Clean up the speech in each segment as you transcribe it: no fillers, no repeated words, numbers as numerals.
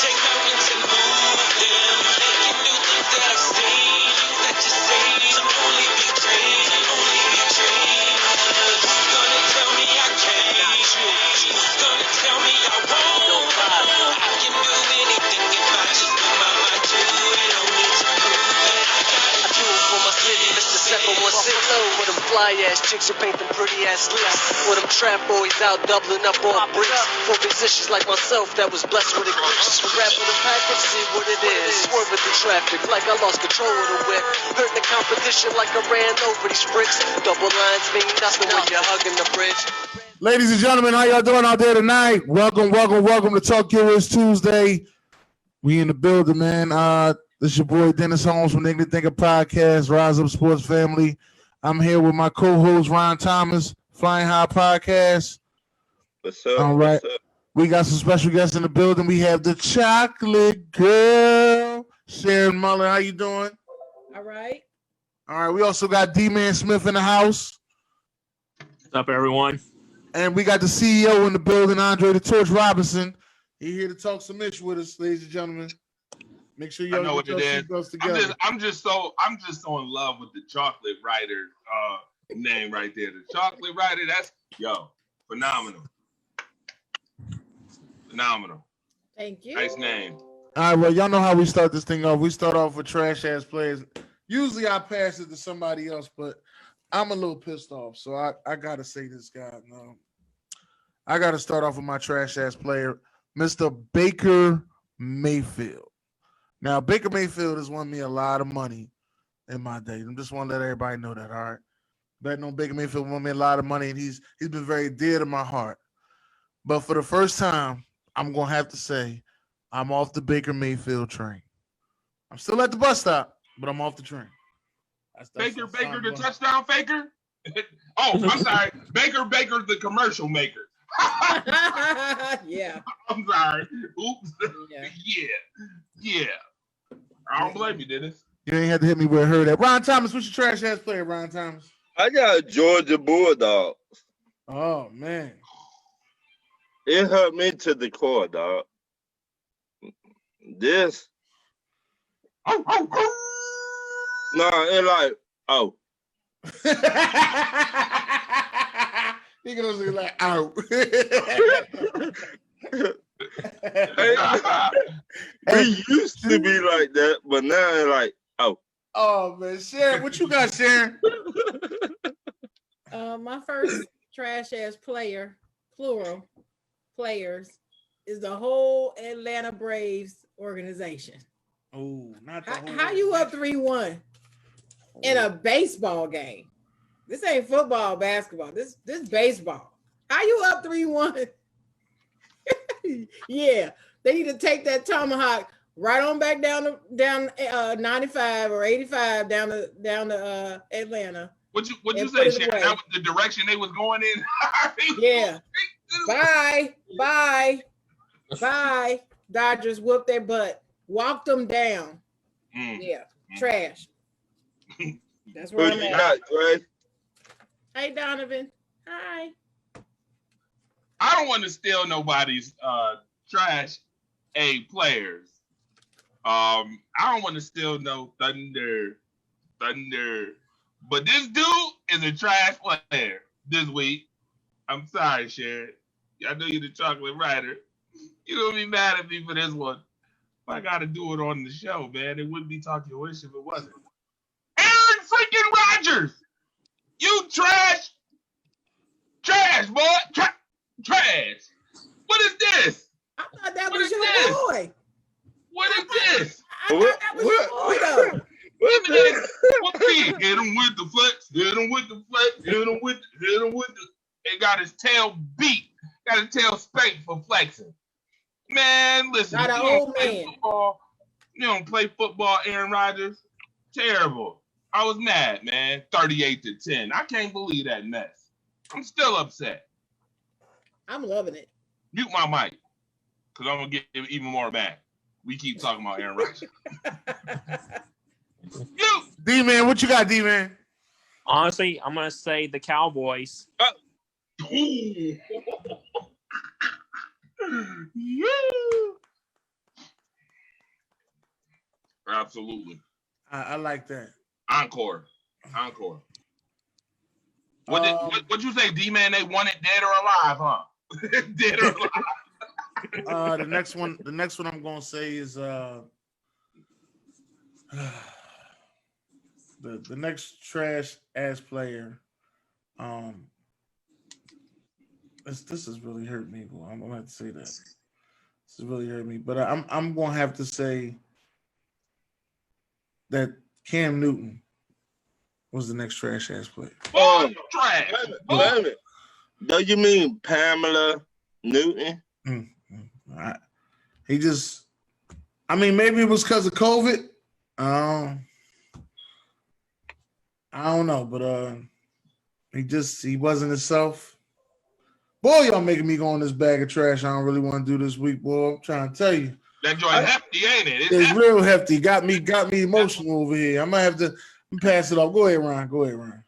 Shake mountains and move them. They can do things that I've seen, that you see. So only be dreaming, only be dreaming. Who's gonna tell me I can't? Who's gonna tell me I won't? I can do anything if I just put my mind to it. Don't need to prove it. I gotta do it for my city. Mr. 716 with them fly ass chicks who paint them pretty ass lips. With them trap boys out doubling up on bricks. For musicians like myself that was blessed with a glitch. Rap with a pack and see what it is. Swerving through traffic like I lost control of the whip. Hurting the competition like I ran over these bricks. Double lines mean nothing when you're hugging the bridge. Ladies and gentlemen, how y'all doing out there tonight? Welcome to Talk Heroes Tuesday. We in the building, man. This is your boy Dennis Holmes from the Ignorant Thinker Podcast, Rise Up Sports Family. I'm here with my co-host Ron Thomas, Flying High Podcast. What's up? All right. What's up? We got some special guests in the building. We have the Chocolate Girl, Sharon Muller. How you doing? All right. All right. We also got D-Man Smith in the house. What's up, everyone? And we got the CEO in the building, Andre the Torch Robinson. He here to talk some ish with us, ladies and gentlemen. Make sure you know what it is. Together. I'm just so in love with the Chocolate Writer name right there. The Chocolate Writer, that's phenomenal. Phenomenal. Thank you. Nice name. All right, well, y'all know how we start this thing off. We start off with trash ass players. Usually I pass it to somebody else, but I'm a little pissed off. So I gotta say this guy. No. I gotta start off with my trash ass player, Mr. Baker Mayfield. Now, Baker Mayfield has won me a lot of money in my days. I just want to let everybody know that, all right? Betting on Baker Mayfield won me a lot of money, and he's been very dear to my heart. But for the first time, I'm going to have to say I'm off the Baker Mayfield train. I'm still at the bus stop, but I'm off the train. Baker, the touchdown faker? Oh, I'm sorry. Baker, the commercial maker. Yeah. I'm sorry. Oops. Yeah. I don't blame you, Dennis. You ain't had to hit me where it hurt at. Ron Thomas, what's your trash ass player, Ron Thomas? I got Georgia Bulldogs. Oh, man. It hurt me to the core, dog. This. No, it like, oh. He gonna be like, out. We used to be like that, but now it's like, oh. Oh, man. Sharon, what you got, Sharon? My first trash ass player, plural players, is the whole Atlanta Braves organization. Oh, not the whole. How you up 3-1 in a baseball game? This ain't football, basketball. This baseball. How you up 3-1? Yeah, they need to take that tomahawk right on back down 95 or 85 down to Atlanta. What you say, Sharon? That was the direction they was going in. Yeah. Bye. Dodgers whooped their butt. Walked them down. Yeah. Trash. That's where I'm at. Hey, Donovan. Hi. I don't want to steal nobody's trash players. I don't want to steal no thunder. But this dude is a trash player this week. I'm sorry, Sharon. I know you're the chocolate writer. You're gonna be mad at me for this one. But I gotta do it on the show, man. It wouldn't be talking wish if it wasn't. Aaron freaking Rodgers! You trash, boy. Trash. What is this? I thought that was your boy. What is this? I thought that was your boy, though. Hit him with the flex. Hit him with the. It got his tail beat. Got his tail spanked for flexing. Man, listen. Not an old man. You don't play football, Aaron Rodgers. Terrible. I was mad, man. 38-10. I can't believe that mess. I'm still upset. I'm loving it. Mute my mic, because I'm going to get even more mad. We keep talking about Aaron Rodgers. D-Man, what you got, D-Man? Honestly, I'm going to say the Cowboys. Absolutely. I like that. Encore. What you say, D-Man? They want it dead or alive, huh? Dead or alive. The next one I'm gonna say is the next trash ass player. This has really hurt me. Boy. I'm gonna have to say that. This has really hurt me. But I'm gonna have to say that Cam Newton was the next trash ass player. Trash. Wait a minute. Do you mean Pamela Newton? He just, I mean, maybe it was because of COVID. I don't know, but he wasn't himself. Boy, y'all making me go on this bag of trash I don't really want to do this week, boy. I'm trying to tell you. That joint hefty, ain't it? It's real hefty. Got me emotional over here. I might have to pass it off. Go ahead, Ryan.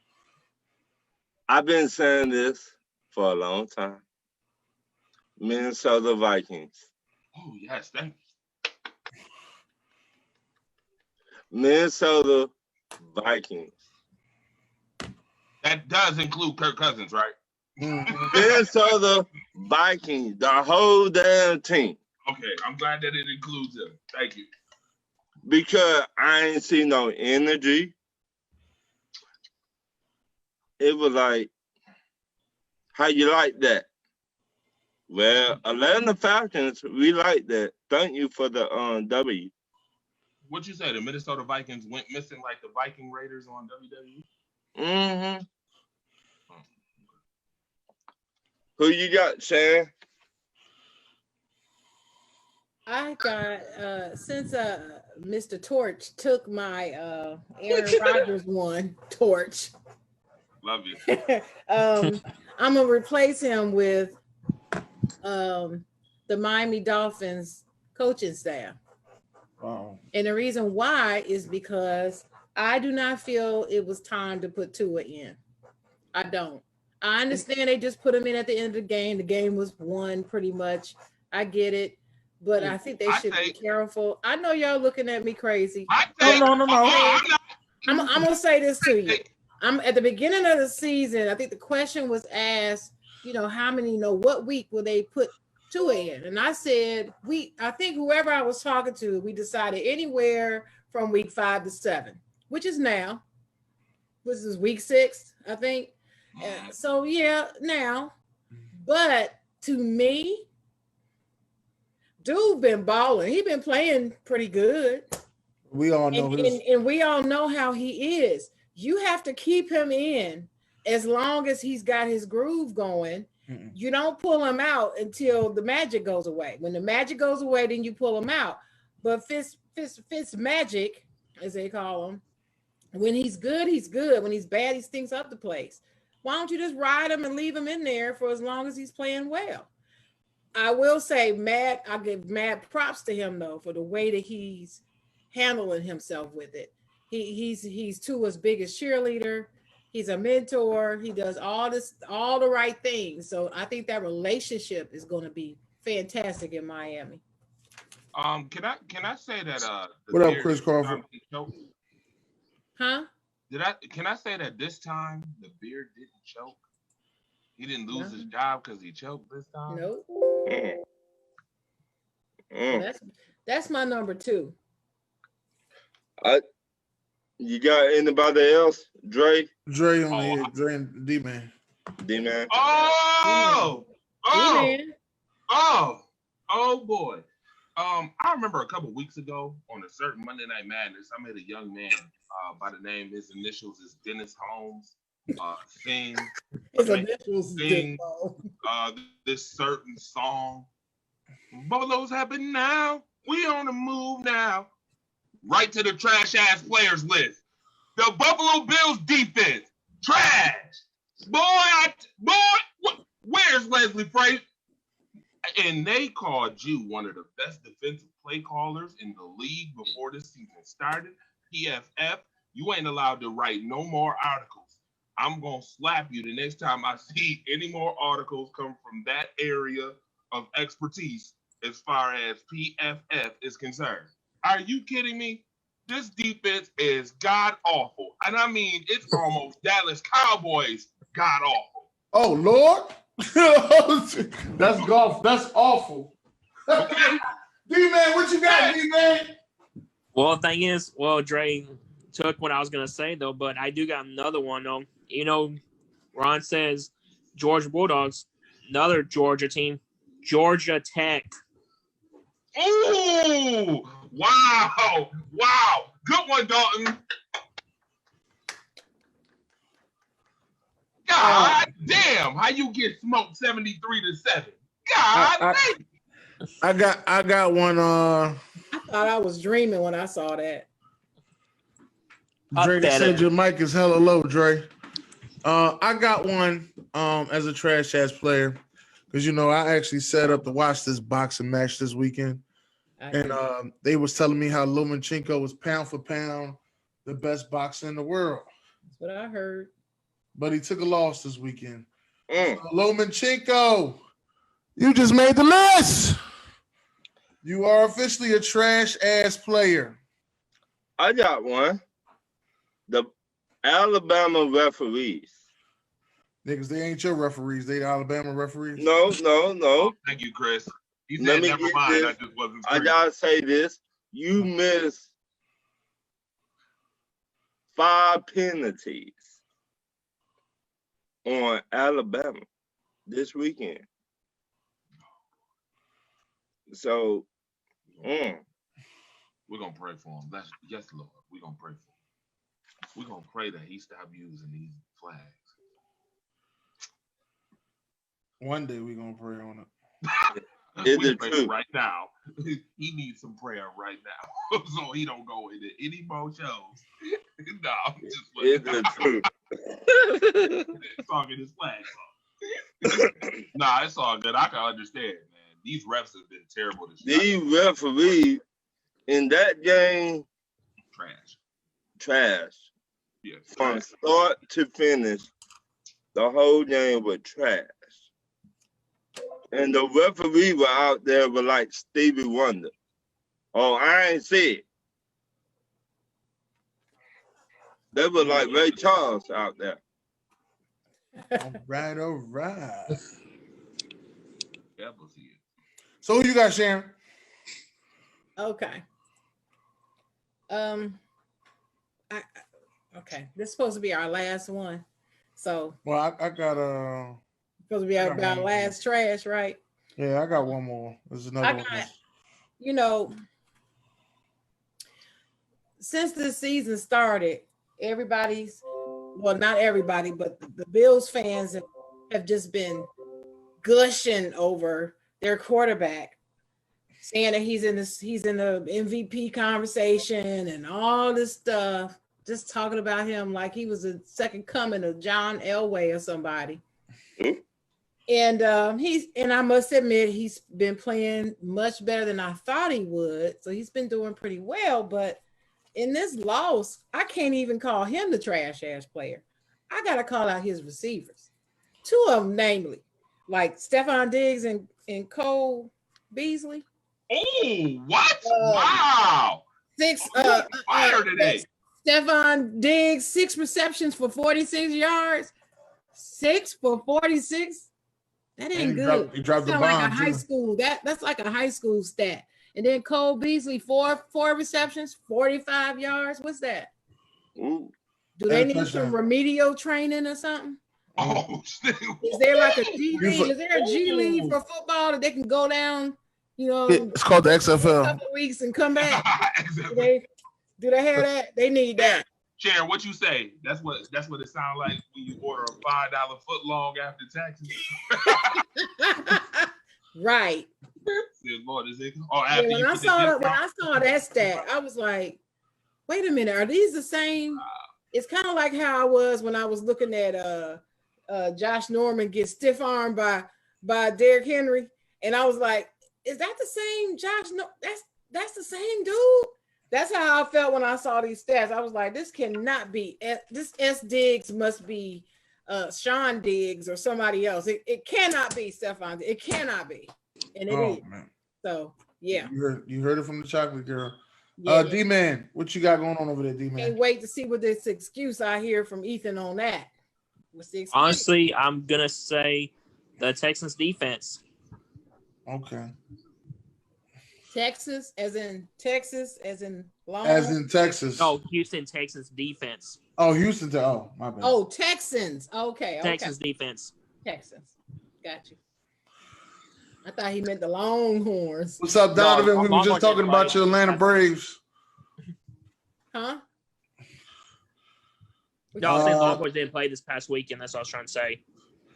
I've been saying this for a long time. Minnesota Vikings. Oh, yes, thank you. Minnesota Vikings. That does include Kirk Cousins, right? Minnesota Vikings, the whole damn team. Okay, I'm glad that it includes them. Thank you. Because I ain't see no energy. It was like, how you like that? Well, Atlanta Falcons, we like that. Thank you for the W. What you say? The Minnesota Vikings went missing like the Viking Raiders on WWE? Mm-hmm. Who you got, Shan? I got since Mr. Torch took my Aaron Rodgers one torch. Love you. I'm gonna replace him with the Miami Dolphins coaching staff. Wow. And the reason why is because I do not feel it was time to put Tua in. I don't. I understand they just put him in at the end of the game. The game was won pretty much. I get it. But I think they should be careful. I know y'all looking at me crazy. No. I'm going to say this to you. I'm at the beginning of the season. I think the question was asked, what week will they put Tua in? And I said, I think whoever I was talking to, we decided anywhere from week 5 to 7, which is now. This is week 6, I think. So yeah, now. But to me, dude been balling. He been playing pretty good. We all know and we all know how he is. You have to keep him in as long as he's got his groove going. Mm-mm. You don't pull him out until the magic goes away. When the magic goes away, then you pull him out. But Fitz magic, as they call him, when he's good, he's good. When he's bad, he stinks up the place. Why don't you just ride him and leave him in there for as long as he's playing well? I will say, I give mad props to him though for the way that he's handling himself with it. He's Tua's biggest cheerleader. He's a mentor. He does all the right things. So I think that relationship is going to be fantastic in Miami. Can I say that? What up, Chris Crawford? Huh? Can I say that this time the beard didn't choke? He didn't lose his job because he choked this time. Nope. That's my number 2. You got anybody else? Dre on here. Dre and D-Man. D-Man. Oh boy. I remember a couple weeks ago on a certain Monday Night Madness, I made a young man by the name, his initials is Dennis Holmes, sing this certain song. Bolos happen now. We on the move now. Right to the trash ass players list. The Buffalo Bills defense, trash. Where's Leslie Frazier? And they called you one of the best defensive play callers in the league before this season started. PFF, you ain't allowed to write no more articles. I'm going to slap you the next time I see any more articles come from that area of expertise as far as PFF is concerned. Are you kidding me? This defense is god awful, and I mean it's almost Dallas Cowboys god awful. Oh Lord, that's golf. That's awful. Okay, D-Man, what you got, D-Man? Well, the thing is, well, Dre took what I was gonna say though, but I do got another one though. You know, Ron says Georgia Bulldogs, another Georgia team, Georgia Tech. ooh, wow, good one, Dalton. God damn, how you get smoked 73-7? God damn. I got one. I thought I was dreaming when I saw that. Dre said your mic is hella low, Dre. I got one as a trash ass player because I actually set up to watch this boxing match this weekend, and they was telling me how Lomachenko was pound for pound the best boxer in the world. That's what I heard. But he took a loss this weekend. So Lomachenko, you just made the list. You are officially a trash ass player. I got one. The Alabama referees. Niggas, they ain't your referees. They the Alabama referees. No. Oh, thank you, Chris. He said, never mind. This. I just wasn't. I gotta say this. You missed 5 penalties on Alabama this weekend. So, we're gonna pray for him. Yes, Lord. We're gonna pray for him. We're gonna pray that he stop using these flags. One day we're gonna pray on it. we pray right now. He needs some prayer right now, so he don't go into any more shows. No, I'm just talking his flag song. Nah, it's all good. I can understand, man. These refs have been terrible this year. These referees in that game, trash. Yeah, from start to finish, the whole game was trash. And the referee were out there with like Stevie Wonder. Oh, I ain't see it. They were like Ray Charles out there. All right. That was it. So who you got, Sharon? Okay. Okay. This is supposed to be our last one. So. Well, I got supposed to be our last trash, right? Yeah, I got one more. There's another one. Since this season started, not everybody, but the Bills fans have just been gushing over their quarterback, saying that he's in the MVP conversation and all this stuff, just talking about him like he was a second coming of John Elway or somebody. And I must admit he's been playing much better than I thought he would. So he's been doing pretty well, but in this loss, I can't even call him the trash ass player. I gotta call out his receivers. 2 of them, namely, like Stephon Diggs and Cole Beasley. Oh, what? Wow. 6 fire today. Stephon Diggs, 6 receptions for 46 yards. 6 for 46. That ain't good. He dropped the bomb. Like a high school. That's like a high school stat. And then Cole Beasley, 4 receptions, 45 yards. What's that? Ooh. Do they need some remedial training or something? Oh, is there like a G League? Is there a G League for football that they can go down? It's called the XFL. A couple of weeks and come back. do they have that? They need that. Sharon, what you say? That's what it sounds like when you order a $5 foot long after taxes. Right. Lord, is it? When I saw that stat, I was like, wait a minute, are these the same? It's kind of like how I was when I was looking at Josh Norman get stiff armed by Derrick Henry, and I was like, is that the same Josh? No, that's the same dude. That's how I felt when I saw these stats. I was like, this cannot be. This S. Diggs must be Sean Diggs or somebody else. It cannot be Stephon. It cannot be. And it is. Man. So, yeah. You heard it from the chocolate girl. Yeah. D-Man, what you got going on over there, D-Man? Can't wait to see what this excuse I hear from Ethan on that. What's the excuse? Honestly, I'm gonna say the Texans defense. Okay. Texas, as in long. As in Texas. Oh, Houston Texans defense. Oh, Houston. Oh, my bad. Oh, Texans. Okay. Texans defense. Texans. Got you. I thought he meant the Longhorns. What's up, Donovan? No, we were just talking about your Atlanta Braves. Huh? No, I was saying Longhorns didn't play this past weekend. That's what I was trying to say.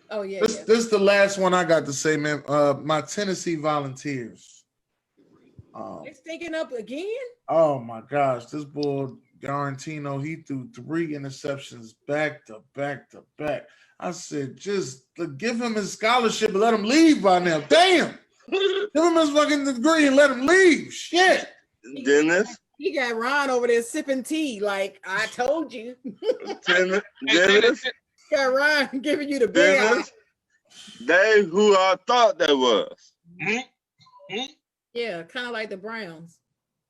Oh, yeah. This is the last one I got to say, man. My Tennessee Volunteers. They're stinking up again? Oh, my gosh. This boy, Garantino, he threw 3 interceptions back to back to back. I said, just give him his scholarship and let him leave by now. Damn. Give him his fucking degree and let him leave. Shit. Dennis. He got Ron over there sipping tea like I told you. Dennis. Got Ron giving you the bailout. They who I thought they was. Yeah, kind of like the Browns.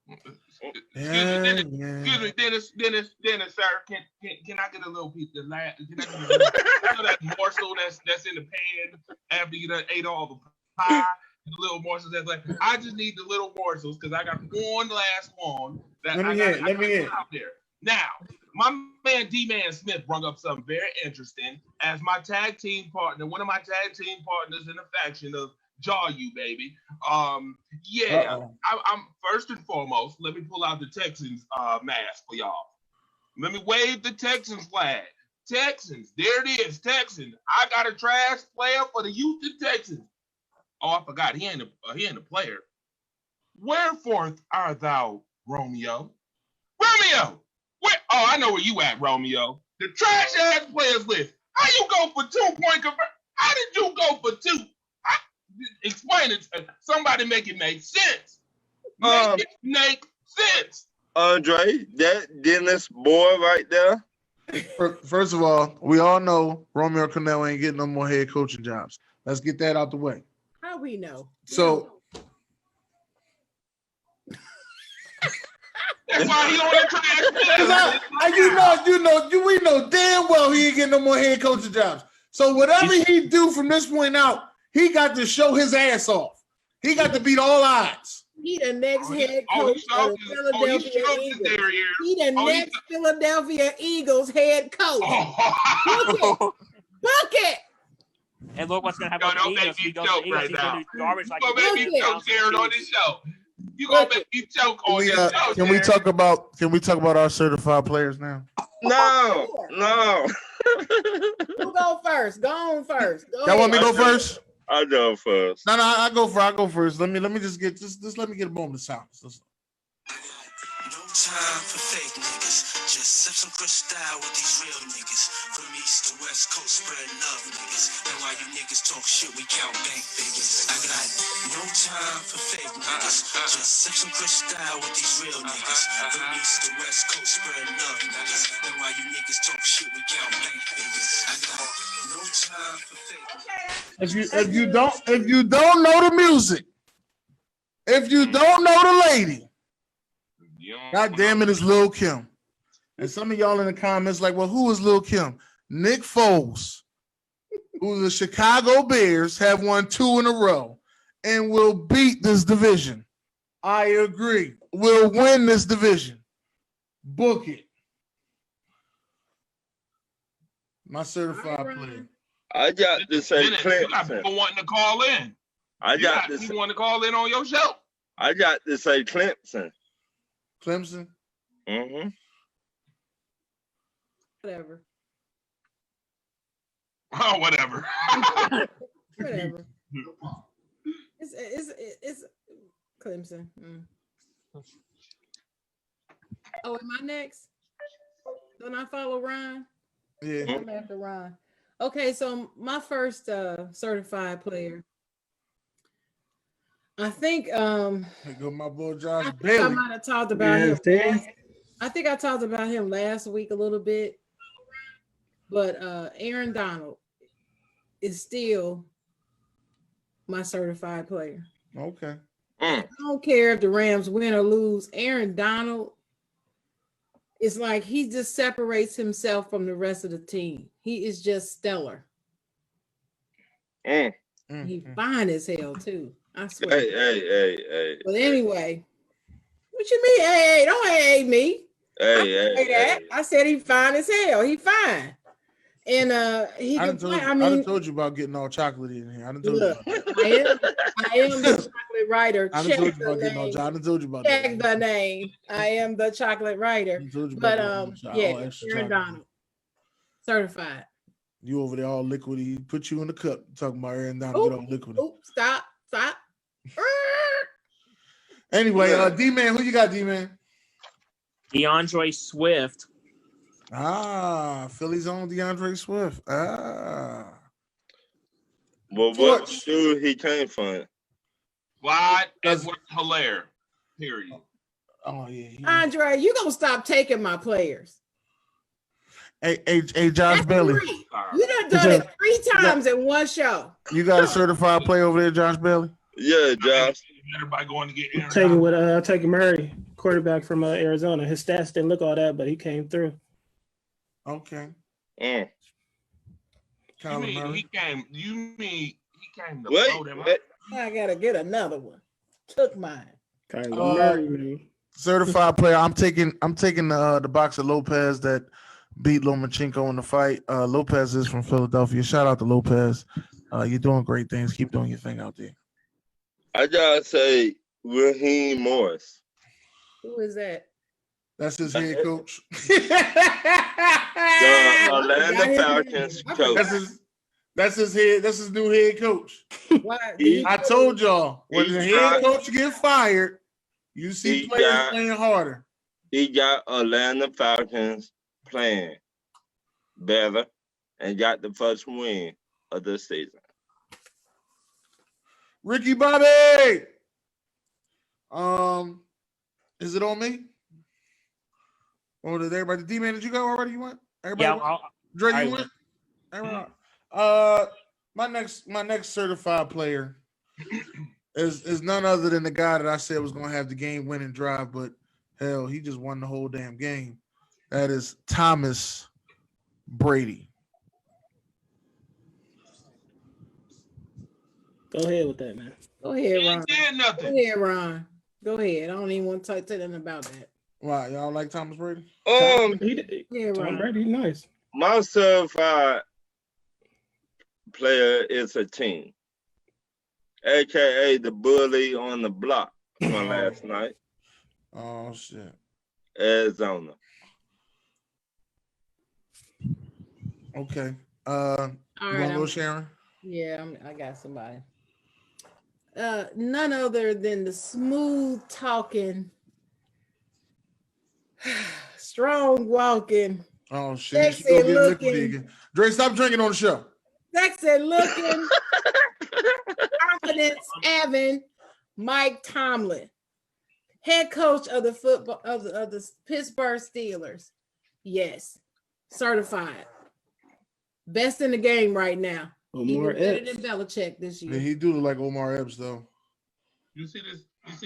Excuse me, Dennis, sir. Can I get a little piece of that? Can I get a little, you know that morsel that's in the pan after you done ate all the pie? The little morsels that's like, I just need the little morsels because I got one last one that Let me hear. out there. Now, my man D-Man Smith brought up something very interesting as my tag team partner, one of my tag team partners in the faction of Jaw You, baby. I'm first and foremost, let me pull out the Texans mask for y'all. Let me wave the Texans flag. Texans, there it is, Texans. I got a trash player for the Houston Texans. Oh, I forgot, he ain't a player. Wherefore art thou, Romeo? Romeo! Where? Oh, I know where you at, Romeo. The trash ass players list. How you go for 2-point convert? How did you go for 2? Explain it. Somebody make it make sense. Make it make sense. Andre, that Dennis boy right there. First of all, we all know Romeo Cornell ain't getting no more head coaching jobs. Let's get that out the way. How we know? So that's why he on the trash. We know damn well he ain't getting no more head coaching jobs. So whatever he do from this point out, he got to show his ass off. He got to beat all odds. He the next head coach of the Philadelphia Eagles. He the next Philadelphia Eagles head coach. Book it. And look what's gonna happen. Don't make me choke right now. You gonna make me choke, Jared, on this show. You gonna make me choke on this show. Can we talk about our certified players now? No. Who go first? Go on first. Y'all want me to go first? I go first. No, I go first. Let me let me get a moment of silence. Listen. No time for fake niggas. Just sip some crystal with these real niggas. From east to west coast, spread love, niggas. And while you niggas talk shit, we count bank figures. I got no time for fake niggas. Just sip some crystal with these real niggas. From east to west coast, spread love, niggas. And while you niggas talk shit, we count bank figures. I got no time for fake niggas. If you don't know the music, if you don't know the lady, God damn it, it's Lil' Kim. And some of y'all in the comments like, well, who is Lil' Kim? Nick Foles, who the Chicago Bears have won 2 in a row and will beat this division. I agree. Will win this division. Book it. My certified player. I got to say You got people wanting to call in. You want to call in on your show. I got to say Clemson. Clemson? Mm-hmm. Whatever. Oh, whatever. Whatever. It's Clemson. Oh, am I next? Don't I follow Ron? Yeah. I'm after Ron. Okay, so my first certified player. I think There go my boy Josh I Bailey. might have talked about him. I think I talked about him last week a little bit, but Aaron Donald is still my certified player. Okay. Mm. I don't care if the Rams win or lose. Aaron Donald, it's like he just separates himself from the rest of the team. He is just stellar. Mm. He fine as hell too. I swear. Hey. But anyway, what you mean? Hey, don't hey me. I didn't say that. I said he fine as hell. He fine. And he I can done play. told, I I mean, done told you about getting all chocolatey in here. I done told look, you about that. I am the chocolate writer. I done Check told you the about getting all name. chocolate. I done told you about Check that. the name. I am the chocolate I writer. done told you But about that. yeah, All extra Aaron chocolate. Donald, certified. You over there all liquidy. Put you in the cup talking about Aaron Donald. Get all liquidy. Oop, stop. Anyway, D-Man, who you got, D-Man? DeAndre Swift. Philly's own DeAndre Swift. Well, what Torch. dude he came from? Wide as well Hilaire. Period. Oh yeah. Andre, you gonna stop taking my players? Hey, Josh That's Bailey. three. You done it 3 times in one show. You got a certified player over there, Josh Bailey? Yeah, Josh. Everybody going to get Aaron Taking Donald. with taking Murray, quarterback from Arizona. His stats didn't look all that, but he came through. Okay. Mm. You mean he came to Wait, blow them up? I gotta get another one. Took mine. Kyler Murray, man. Certified player. I'm taking the boxer Lopez that beat Lomachenko in the fight. Lopez is from Philadelphia. Shout out to Lopez. You're doing great things. Keep doing your thing out there. I gotta say Raheem Morris. Who is that? That's his head coach. The Atlanta Falcons coach. That's his head. That's his new head coach. I told y'all when the head coach get fired, you see players playing harder. He got Atlanta Falcons playing better and got the first win of the season. Ricky Bobby. Is it on me? Or did everybody? D-Man, did you go already? You went? Everybody? Yeah, Dre, you went? Everybody? My next certified player is none other than the guy that I said was gonna have the game winning drive, but hell, he just won the whole damn game. That is Thomas Brady. Go ahead with that, man. Go ahead, He Ron. did nothing. Go ahead, Ron. Go ahead. I don't even want to talk to them about that. Wow, y'all like Thomas Brady? Tom Ron. Brady, nice. My certified player is a team, aka the bully on the block from last night. Oh shit. Arizona. Okay. All You right, want to go, Sharon? Yeah, I got somebody. None other than the smooth talking, strong walking, Oh shit. sexy looking, Dre, stop drinking on the show. sexy looking, confidence having Mike Tomlin, head coach of the football of the Pittsburgh Steelers. Yes, certified, best in the game right now. Omar Even better Epps. than Belichick this year. Yeah, he do look like Omar Epps though. You see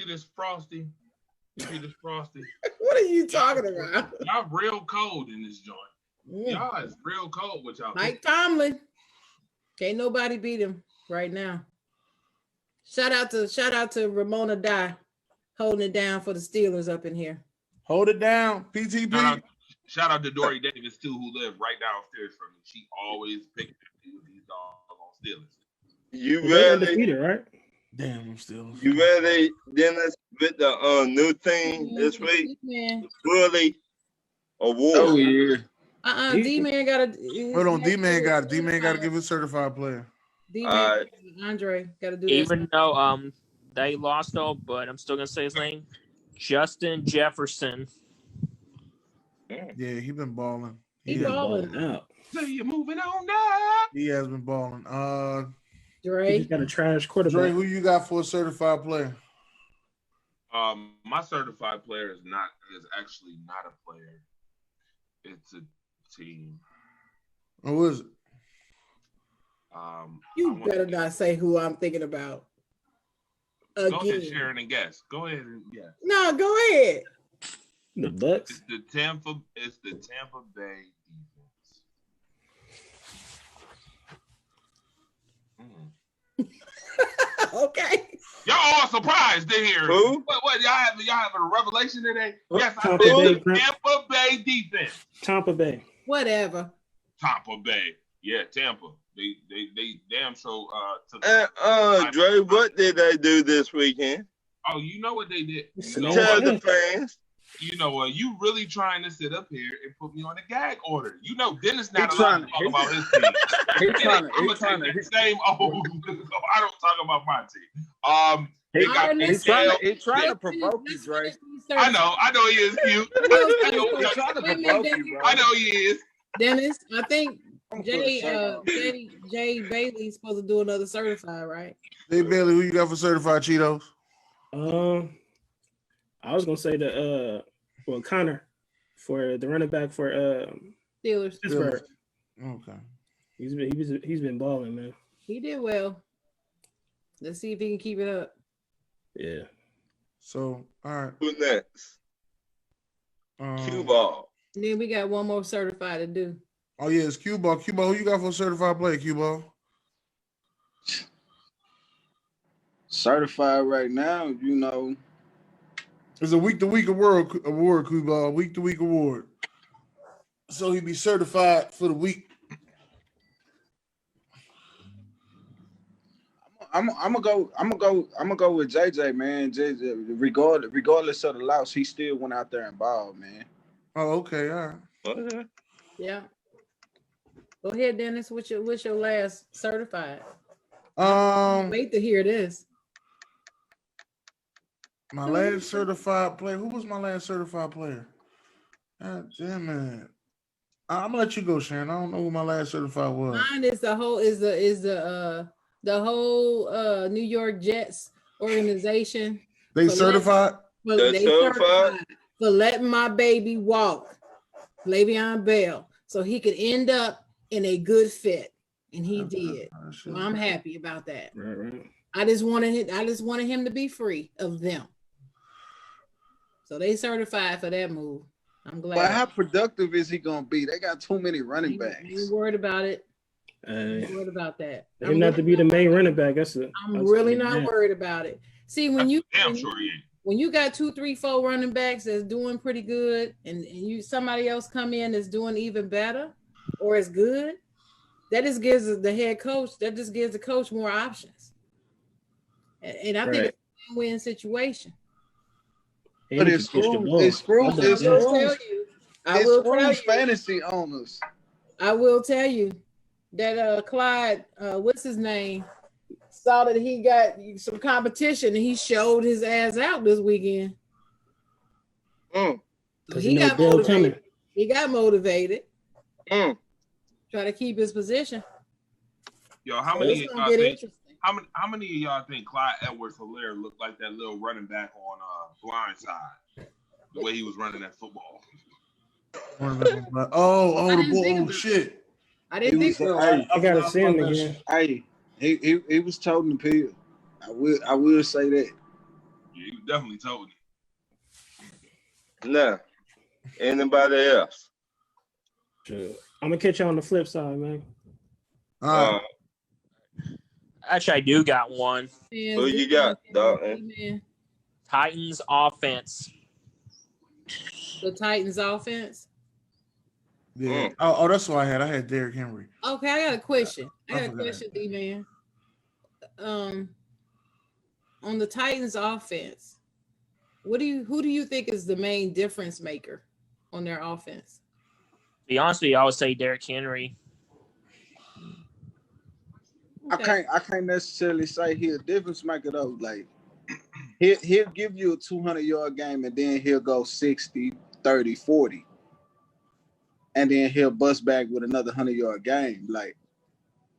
this Frosty? You see this Frosty? What are you talking about? Y'all real cold in this joint. Yeah. Y'all is real cold with y'all. Mike Tomlin. Can't nobody beat him right now. Shout out to Ramona Dye holding it down for the Steelers up in here. Hold it down, PTP. Shout out to Dory Davis too, who lives right downstairs from me. She always picked me with these doggone Steelers. You They're ready? undefeated, right? Damn, I'm still. You ready, Dennis, with the new thing this week? D-Man. Bully Award. Oh yeah. D-Man gotta Hold on, D-Man got to give it certified player. D-Man, Andre gotta do that. Even though they lost though, but I'm still gonna say his name. Justin Jefferson. Yeah, he been balling. He has balling out. So you're moving on now. He has been balling. He Dre. just got a trash quarterback. Dre, who you got for a certified player? My certified player is actually not a player. It's a team. Who is it? You better not say who I'm thinking about. Go ahead, again. Sharon, and guess. Go ahead and guess. No, go ahead. The Bucks. It's the Tampa Bay defense. Okay. Y'all all surprised to hear. Who? What y'all having a revelation today? Yes, I Tampa said Bay. the Tampa Bay defense. Tampa Bay. Whatever. Tampa Bay. Yeah, Tampa. They damn so took. Dre, what did they do this weekend? Oh, you know what they did? Tell the fans. You know what? You really trying to sit up here and put me on a gag order. You know, Dennis not allowed to talk about his team. He trying the to. same old. So I don't talk about my team. They got He's trying to provoke you, Dre. I know he is cute. He's trying to provoke you, bro. I know he is. Dennis, I think Jay Bailey's supposed to do another certified, right? Hey Bailey, who you got for certified Cheetos? I was gonna say Connor for the running back for Steelers. Pittsburgh. Okay. He's been balling, man. He did well. Let's see if he can keep it up. Yeah. So, all right. Who next? Cue ball. And then we got one more certified to do. Oh yeah, it's Cue ball. Cue ball. Who you got for certified player? Cue ball. Certified right now, you know. It's a week-to-week award, Cue ball. Week-to-week award. So he be certified for the week. I'm gonna go with JJ, man. JJ, regardless of the loss, he still went out there and balled, man. Oh, okay, all right. Okay. Yeah. Go ahead, Dennis. What's your last certified? Wait to hear this. My last certified player. Who was my last certified player? God damn it. I'm gonna let you go, Sharon. I don't know who my last certified was. Mine is the whole New York Jets organization. They certified? They certified for letting my baby walk, Le'Veon Bell, so he could end up in a good fit, and he did. So I'm happy about that. Right. I just wanted him to be free of them. So they certified for that move. I'm glad. But how productive is he gonna be? They got too many running backs. Ain't worried about it. Ain't worried about that. Him not to be the main running back. I'm really not worried about it. See, when you got 2, 3, 4 running backs that's doing pretty good, and somebody else come in that's doing even better or as good, that just gives the head coach, that just gives the coach more options. And I think it's a win-win situation. But it's fantasy owners. I will tell you that Clyde, what's his name, saw that he got some competition and he showed his ass out this weekend. So he got motivated. He got motivated. Try to keep his position. Yo, how many of y'all think Clyde Edwards-Helaire looked like that little running back on Blindside? The way he was running that football. Oh shit! I didn't think so. I gotta see him again. Hey, he was toting the pill. I will say that. Yeah, he definitely told you. Nah. Anybody else? Sure. I'm gonna catch you on the flip side, man. Actually, I do got one. Who you got, dog? Titans offense. The Titans offense? Yeah. Oh, that's what I had. I had Derrick Henry. Okay, I got a question. D-Man. On the Titans offense, who do you think is the main difference maker on their offense? To be honest with you, I would say Derrick Henry. Okay. I can't necessarily say he's a difference maker though. Like he'll give you a 200-yard game and then he'll go 60, 30, 40. And then he'll bust back with another 100-yard game. Like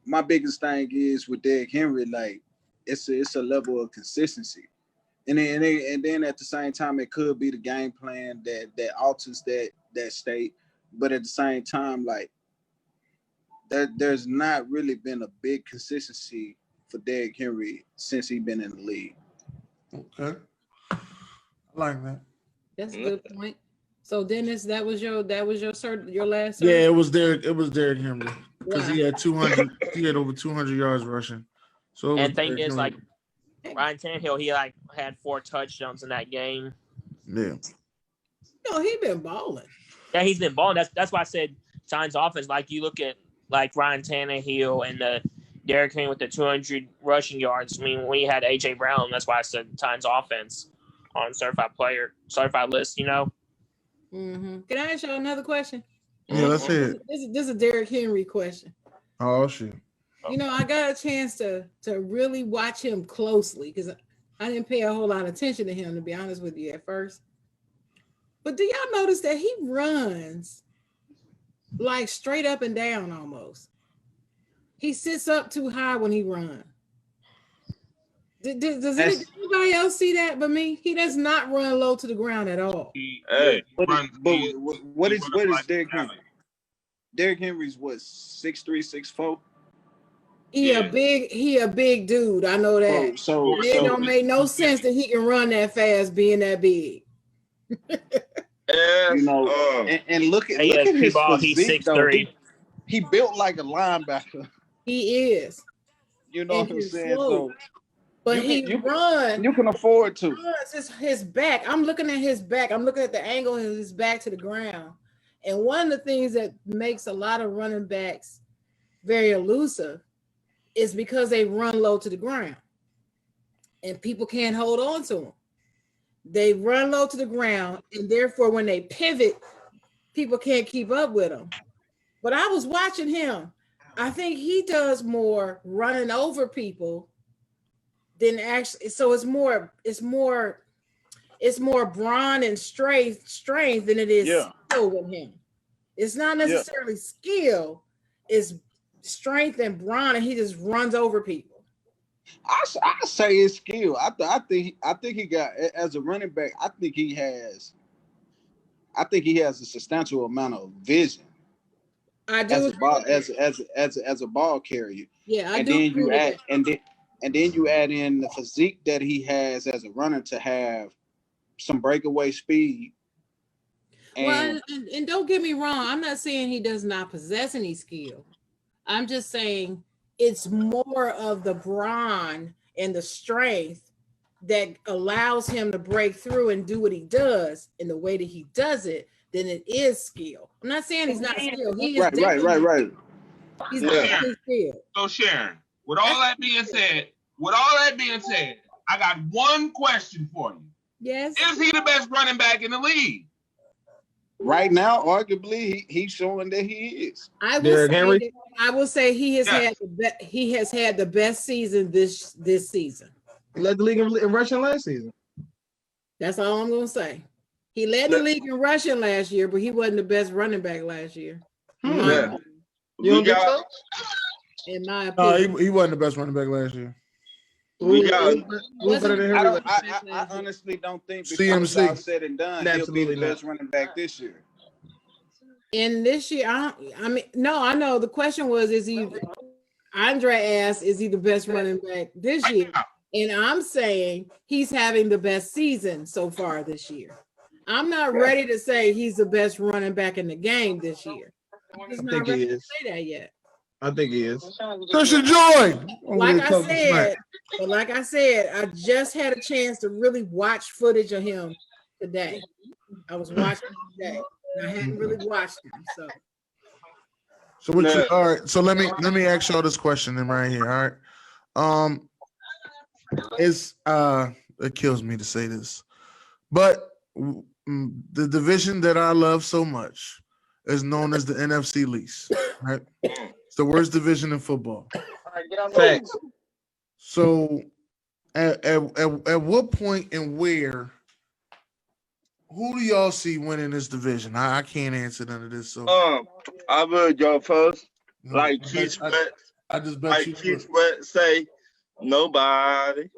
my biggest thing is with Derrick Henry, like it's a level of consistency. And then at the same time, it could be the game plan that alters that state. But at the same time, like there's not really been a big consistency for Derrick Henry since he's been in the league. Okay. I like that. That's a good point. So Dennis, that was your your last. Yeah, it was Derrick Henry because he Wow. had 200. He had over 200 yards rushing. So it was And thing Derrick is, Henry. like Ryan Tannehill, he like had 4 touchdowns in that game. Yeah. No, he been balling. Yeah, he's been balling. That's why I said Giants offense. Like you look at like Ryan Tannehill and the Derrick Henry with the 200 rushing yards. I mean, when you had AJ Brown, that's why I said Giants offense on certified list. You know. Mm-hmm. Can I ask y'all another question? Yeah, let's hear it. This is a Derrick Henry question. Oh shit. You know, I got a chance to really watch him closely because I didn't pay a whole lot of attention to him, to be honest with you, at first. But do y'all notice that he runs like straight up and down almost? He sits up too high when he runs. Does anybody else see that but me? He does not run low to the ground at all. What is Derrick Henry? Derrick Henry's what, 6'3", 6'4"? He a big dude. I know that. So it don't make no sense that he can run that fast being that big. You know, and look at his physique, though. He built like a linebacker. He is. You know what I'm saying? Slow. So, but he runs. You can afford to. His back. I'm looking at his back. I'm looking at the angle of his back to the ground. And one of the things that makes a lot of running backs very elusive is because they run low to the ground. And people can't hold on to them. They run low to the ground, and therefore when they pivot, people can't keep up with them. But I was watching him. I think he does more running over people than actually. So it's more brawn and strength than it is skill with him. It's not necessarily skill, it's strength and brawn, and he just runs over people. I say it's skill. I think he got, as a running back, I think he has a substantial amount of vision. I do as a ball carrier. Yeah, and then you add in the physique that he has as a runner to have some breakaway speed. And don't get me wrong, I'm not saying he does not possess any skill. I'm just saying it's more of the brawn and the strength that allows him to break through and do what he does in the way that he does it than it is skill. I'm not saying he's not skilled. He is right. He's definitely skilled. So Sharon, with all that being said, I got one question for you. Yes. Is he the best running back in the league? Right now, arguably, he's showing that he is. I will say he has had the best season this season. He led the league in rushing last season. That's all I'm gonna say. He led the league in rushing last year, but he wasn't the best running back last year. Yeah. You don't think so? In my opinion, he wasn't the best running back last year. I honestly don't think because all said and done, he'll be the best running back this year. And this year, I mean, no, I know. The question was, Andre asked, is he the best running back this year? And I'm saying he's having the best season so far this year. I'm not ready to say he's the best running back in the game this year. I'm just not ready to say that yet. I think he is. Christian Joy. Like I said, I just had a chance to really watch footage of him today. I was watching him today, and I hadn't really watched him. So all right. So let me ask y'all this question then right here. All right. It kills me to say this, but the division that I love so much is known as the NFC least. Right. It's the worst division in football. Facts. So, at what point and where, who do y'all see winning this division? I can't answer none of this. So, I will go first. Like Keith Sweat. I just bet you. Keith Sweat say nobody.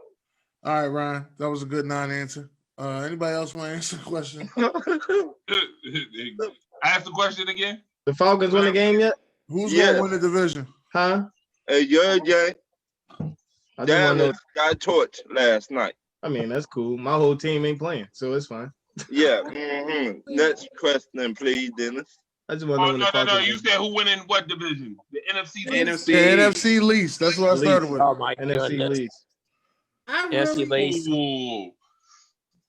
All right, Ryan, that was a good non-answer. Anybody else want to answer the question? Ask the question again. The Falcons win the game yet? Who's gonna win the division? Hey, Dallas got torched last night. I mean, that's cool. My whole team ain't playing, so it's fine. Yeah. Next question, please, Dennis. I just want to know when the clock No. is You in. said who win in what division? The NFC. The division? NFC. The NFC least. That's what I started with. Oh my NFC goodness. least. I NFC really least. Ooh.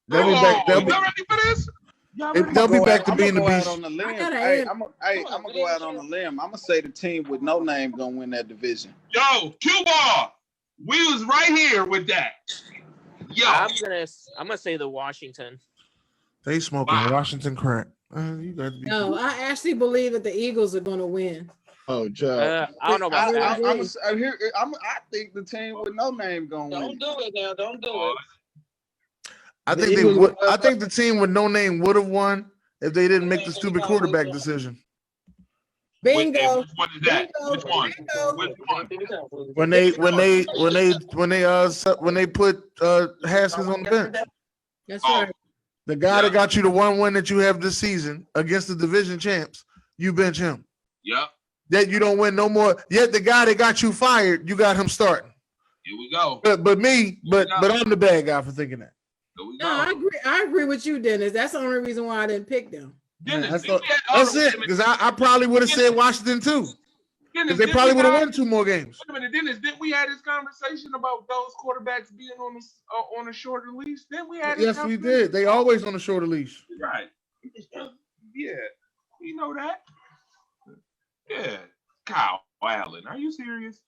They'll be back. Y'all ready for this? Y'all ready? They'll be back to I'm being the gonna go out beast. on the limb. I gotta Hey, add- I'm gonna go out on the limb. I'm gonna say the team with no name gonna win that division. Yo, cue ball. We was right here with that. Yo, I'm gonna say the Washington. They smoking Wow. Washington crack. You got to be. No, I actually believe that the Eagles are going to win. Oh, Joe. I don't know about that. I think the team with no name gonna win. Don't do it now. Don't do it. I The think they Eagles would. will- I think the team with no name would have won if they didn't make the stupid quarterback decision. Bingo. which one is that? Bingo. Which one? Bingo. Which one? When they put Haskins on the bench. That's Oh, right. The guy that got you the one win that you have this season against the division champs, you bench him. Yep. That you don't win no more. Yet the guy that got you fired, you got him starting. Here we go. But I'm the bad guy for thinking that. Here we No, go. I agree with you, Dennis. That's the only reason why I didn't pick them. Dennis, That's it. Because I probably would have said Washington too. Because they probably would have won 2 more games. Wait a minute, Dennis. Didn't we have this conversation about those quarterbacks being on a shorter leash? Didn't we have this Yes, we did. They always on a shorter leash. Right. Yeah. You know that. Yeah. Kyle Allen. Are you serious?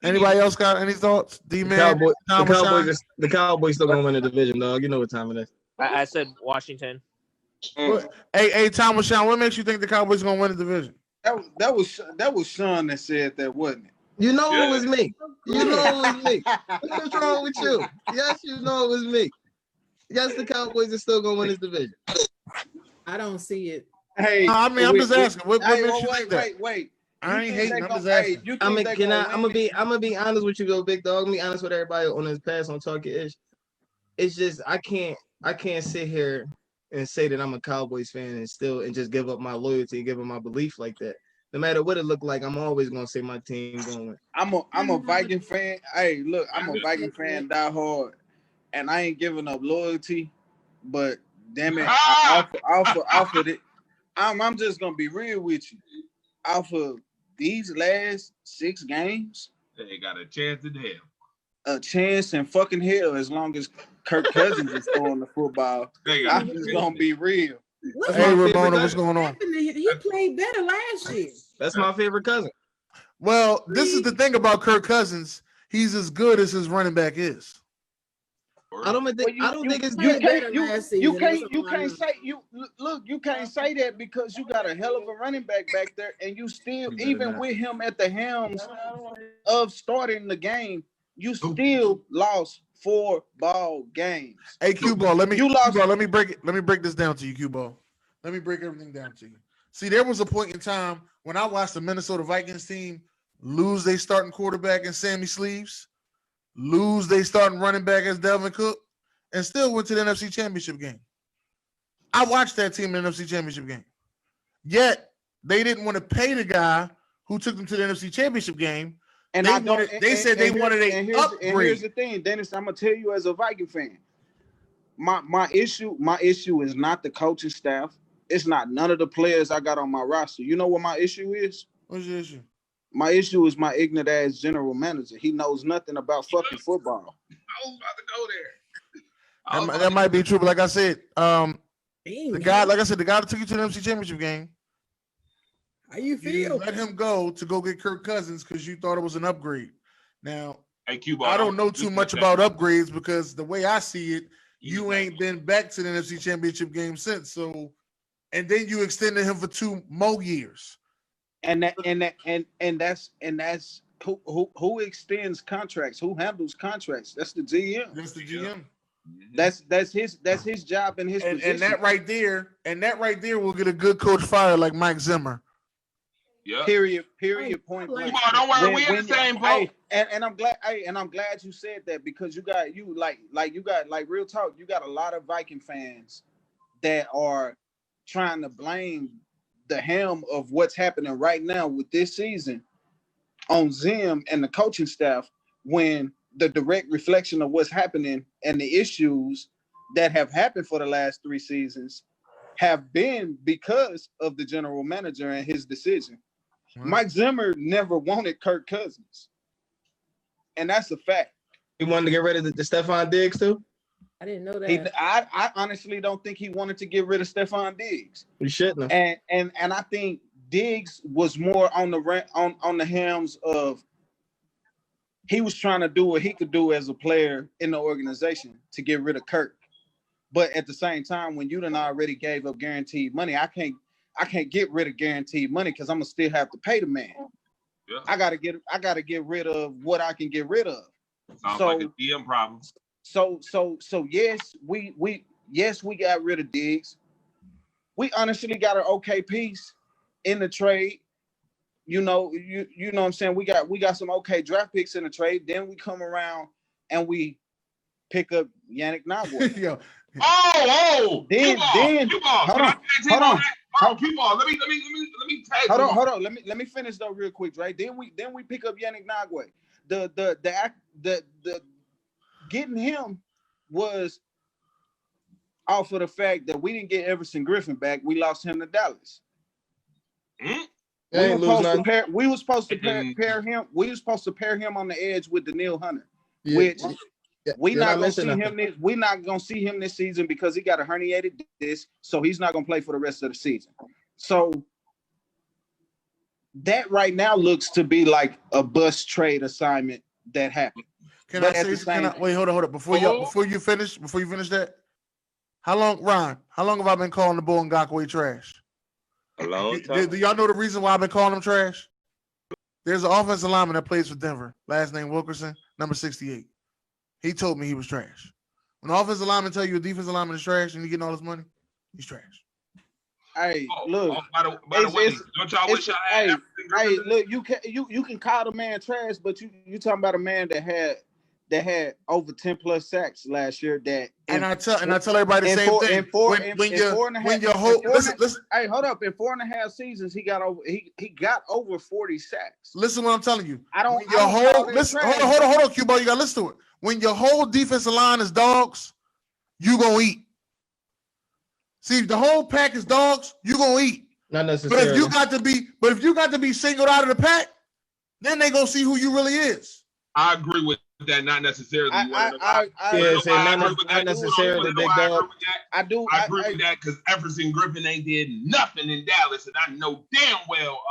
Anybody else got any thoughts? D-Man, The Cowboys still gonna win the division, dog. You know what time it is. I said Washington. Hey, Thomas Sean, what makes you think the Cowboys gonna win the division? That was Sean that said that, wasn't it? You know it was me. You know it was me. What's wrong with you? Yes, you know it was me. Yes, the Cowboys are still gonna win this division. I don't see it. Hey, I'm just asking. What makes you think that? Wait. I ain't hating. I'm just Hey, asking. I'm gonna be honest with you, though, big dog. I'm gonna be honest with everybody on this pass on Talk Your Ish. It's just I can't sit here and say that I'm a Cowboys fan and just give up my loyalty, give up my belief like that. No matter what it look like, I'm always gonna say my team gonna win. I'm a Viking fan. Hey, look, I'm a Viking fan, die hard, and I ain't giving up loyalty. But damn it, I offered it. I'm just gonna be real with you. Off of these last 6 games, They got a chance in hell. a chance in fucking hell as long as Kirk Cousins is throwing the football. I'm just gonna be real. Hey, Ramona, what's going on? He played better last year. That's my favorite cousin. Well, this is the thing about Kirk Cousins. He's as good as his running back is. I don't think it's You good. can't say that because you got a hell of a running back back there, and you still, even with him at the helms of starting the game, you still lost 4 ball games. Hey, Q-Ball, let me break this down to you, Q-Ball. Let me break everything down to you. See, there was a point in time when I watched the Minnesota Vikings team lose their starting quarterback in Sammy Sleeves, lose their starting running back as Delvin Cook, and still went to the NFC Championship game. I watched that team in the NFC Championship game. Yet, they didn't want to pay the guy who took them to the NFC Championship game. And they said they wanted an upgrade. And here's the thing, Dennis, I'm gonna tell you as a Viking fan, my issue is not the coaching staff. It's not none of the players I got on my roster. You know what my issue is? What's your issue? My issue is my ignorant ass general manager. He knows nothing about fucking football. I was about to go there. That might be true, but like I said, the guy that took you to the NFC Championship game. How you You feel? let him go to go get Kirk Cousins because you thought it was an upgrade. Now, Hey, Q-Ball, I don't know too much about upgrades because the way I see it, you ain't been back to the NFC Championship game since. So, and then you extended him for 2 more years. And that's who extends contracts, who handles contracts. That's the GM. That's the GM. That's his job and his position. And that right there will get a good coach fired like Mike Zimmer. Yeah. Period. Point blank. Come on, don't worry, we in the same boat. And I'm glad you said that because you got real talk. You got a lot of Viking fans that are trying to blame the helm of what's happening right now with this season on Zim and the coaching staff when the direct reflection of what's happening and the issues that have happened for the last 3 seasons have been because of the general manager and his decision. Mike Zimmer never wanted Kirk Cousins, and that's a fact. He wanted to get rid of the Stephon Diggs too. I didn't know that. I honestly don't think he wanted to get rid of Stephon Diggs. He shouldn't have. And I think Diggs was more on the helms of he was trying to do what he could do as a player in the organization to get rid of Kirk. But at the same time, when you done already gave up guaranteed money, I can't get rid of guaranteed money because I'm gonna still have to pay the man. Yeah. I gotta get rid of what I can get rid of. Sounds like a DM problem. So yes, we got rid of Diggs. We honestly got an okay piece in the trade. You know what I'm saying? We got some okay draft picks in the trade. Then we come around and we pick up Yannick Ngakwe. Yo, Then hold on. Keep on. Let me tag you. Hold on. Let me finish though real quick, right? Then we pick up Yannick Ngakwe. The getting him was off of the fact that we didn't get Everson Griffin back. We lost him to Dallas. We were supposed to pair him. We were supposed to pair him on the edge with Daniil Hunter, which we're not gonna see him. We're not gonna see him this season because he got a herniated disc, so he's not gonna play for the rest of the season. So that right now looks to be like a bust trade assignment that happened. Wait, hold on. Before you finish that, how long have I been calling the boy Ngakwe trash? A long time. Do y'all know the reason why I've been calling him trash? There's an offensive lineman that plays for Denver, last name Wilkerson, number 68. He told me he was trash. When the offensive lineman tell you a defensive lineman is trash and you getting all this money, he's trash. Hey, look. By the way, don't y'all wish y'all had? Hey, look. You can call the man trash, but you talking about a man that had over 10 plus sacks last year. I tell everybody the same thing. Hey, hold up. In 4.5 seasons, he got over 40 sacks. Listen, what I'm telling you. Hold on, Q-Ball. You gotta listen to it. When your whole defensive line is dogs, you gonna eat. See, if the whole pack is dogs, you gonna eat. Not necessarily. But if you got to be singled out of the pack, then they gonna see who you really is. I agree with that. Not necessarily. Not necessarily, big dog. I agree with that because Everson Griffin ain't did nothing in Dallas, and I know damn well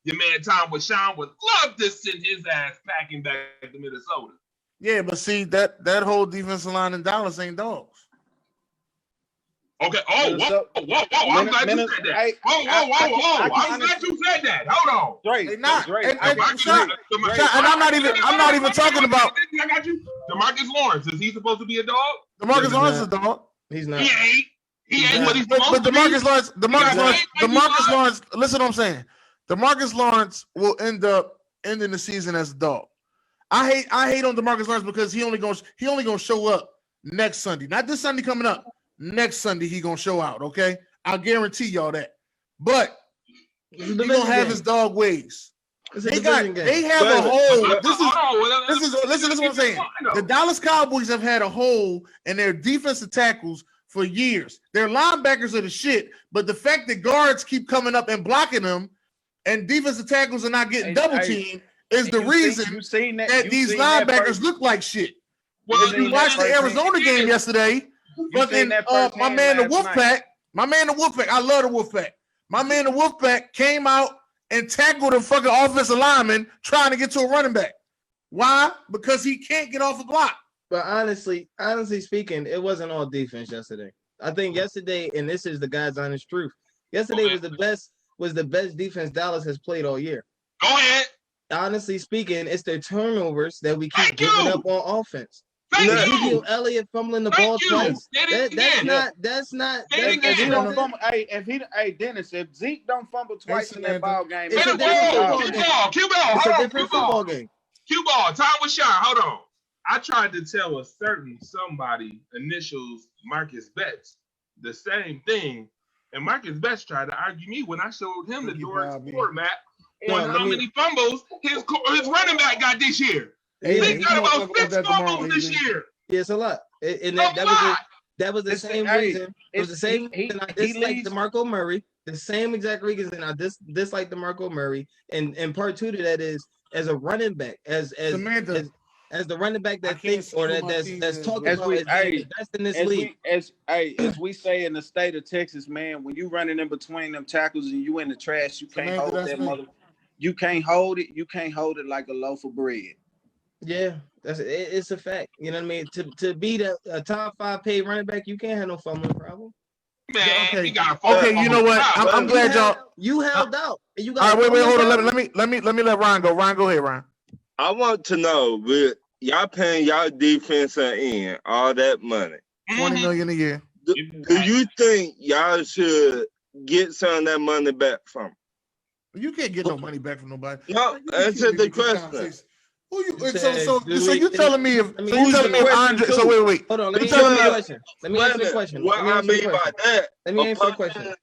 your man Tom Sean would love to send his ass packing back to Minnesota. Yeah, but see that whole defensive line in Dallas ain't dogs. Okay. Oh, whoa. I'm glad you said that. Whoa. I'm glad you said that. Hold on. They're not. And I'm not even talking about. I got you. DeMarcus Lawrence. Is he supposed to be a dog? DeMarcus Lawrence is a dog. He's not. He ain't what he's supposed to be. DeMarcus Lawrence. Listen to what I'm saying. DeMarcus Lawrence will end up ending the season as a dog. I hate on DeMarcus Lawrence because he only gonna show up next Sunday. Not this Sunday coming up. Next Sunday he gonna show out. Okay, I'll guarantee y'all that. But he gonna have his dog ways. They have a hole. Listen to what I'm saying. The Dallas Cowboys have had a hole in their defensive tackles for years. Their linebackers are the shit, but the fact that guards keep coming up and blocking them, and defensive tackles are not getting double teamed is the reason that these linebackers look like shit. Well, you watched the Arizona game yesterday. But then my man the Wolfpack, I love the Wolfpack. My man the Wolfpack came out and tackled a fucking offensive lineman trying to get to a running back. Why? Because he can't get off a block. But honestly speaking, it wasn't all defense yesterday. I think yesterday, and this is the God's honest truth, yesterday was the best defense Dallas has played all year. Go ahead. Honestly speaking, it's their turnovers that we keep giving up on offense. Ezekiel Elliott fumbling the ball twice. That's not. Dennis, if Zeke don't fumble twice in that ball game, it's a different football game. Cue ball. Time was shot. Hold on. I tried to tell a certain somebody, initials Marcus Betts, the same thing, and Marcus Betts tried to argue me when I showed him the Doris floor map on how many fumbles his running back got this year. Hey, Yeah, They we got gonna about talk about 6 that tomorrow, fumbles this AZ. year. Yeah, it's a lot. And A lot. that was the It's- same hey, reason. It was the same he reason I he disliked leads. DeMarco Murray. The same exact reason I disliked DeMarco Murray. And part two to that is as a running back, Samantha, as the running back I that can't thinks see or who that my team that's is, talked bro. As about we as being hey, the best in this league. as we say in the state of Texas, man, when you running in between them tackles and you in the trash, you can't Samantha, hold that's that me. mother. You can't hold it. You can't hold it like a loaf of bread. Yeah, it's a fact. You know what I mean? To be a top 5 paid running back, you can't have no fumbling problem. Man, Okay. he got 4 Okay, you know fumbles. what? I'm glad y'all. You held out. And you All got right, wait, hold on. problem? Let me let Ryan go. Ryan, go ahead, Ryan. I want to know, with y'all paying y'all defensive end all that money, 20 million a year. do you think y'all should get some of that money back from 'em? You can't get no money back from nobody. No, You can't answer be the with this question. conversation. Who you? You So said, you telling me if let me so you answer telling me the if question, Andre? too. So wait. Hold on, let me You answer the tell me- question. Let me Wait a answer the minute. question. What Let me I answer the mean by question. that? Let me answer the a question. person-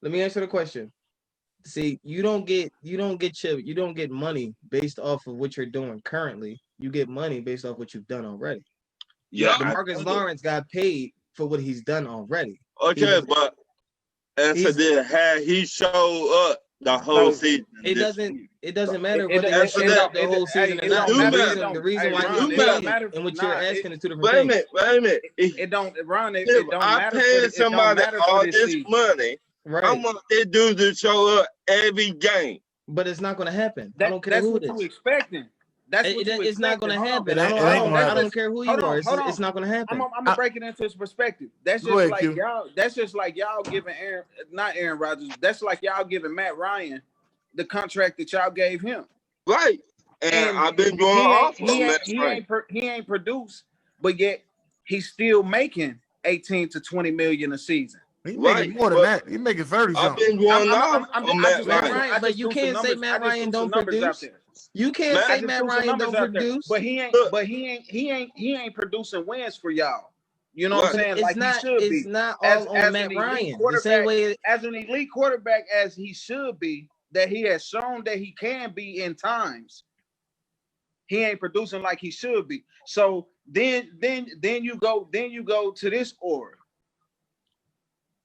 Let me answer the question. See, you don't get money based off of what you're doing currently. You get money based off what you've done already. Yeah, I DeMarcus know. Lawrence got paid for what he's done already. Okay, but answer he's- this: had he showed up the whole So, season, It this doesn't week? it doesn't matter It- whether it- he it- showed it- up the whole season or it not. don't The matter. reason Hey, why Ron, he's it matter. don't paid matter. and what Nah, you're asking is two different Wait a things. minute. Wait a minute. It don't, Ron. It If don't I matter. pay It don't somebody matter for all this this season. money, I Right. want this dude to show up every game. But it's not going to happen. I don't care That's who what it you is. expecting. That's what you It's not going to happen. It ain't gonna I don't care who you are. It's not going to happen. I'm gonna break it into its perspective. That's Go just ahead, like Q. y'all. That's just like y'all giving not Aaron Rodgers. That's like y'all giving Matt Ryan the contract that y'all gave him. Right. And I've been going off on that. He ain't produced, but yet he's still making 18 to 20 million a season. He Right, making more than but that. He making 30 I've something. been going off I'm on just Matt threw some- Ryan. I But just you threw some can't say numbers- Matt I just Ryan threw don't some numbers out produce. there. You can't Man, say I just Matt threw some Ryan numbers don't out there. produce. But he ain't producing wins for y'all. You know what I'm Right. saying? It's Like not. he should It's be. not As all on Matt an elite Ryan. The quarterback, same way. as an elite quarterback as he should be, that he has shown that he can be in times. He ain't producing like he should be. So then you go to this order.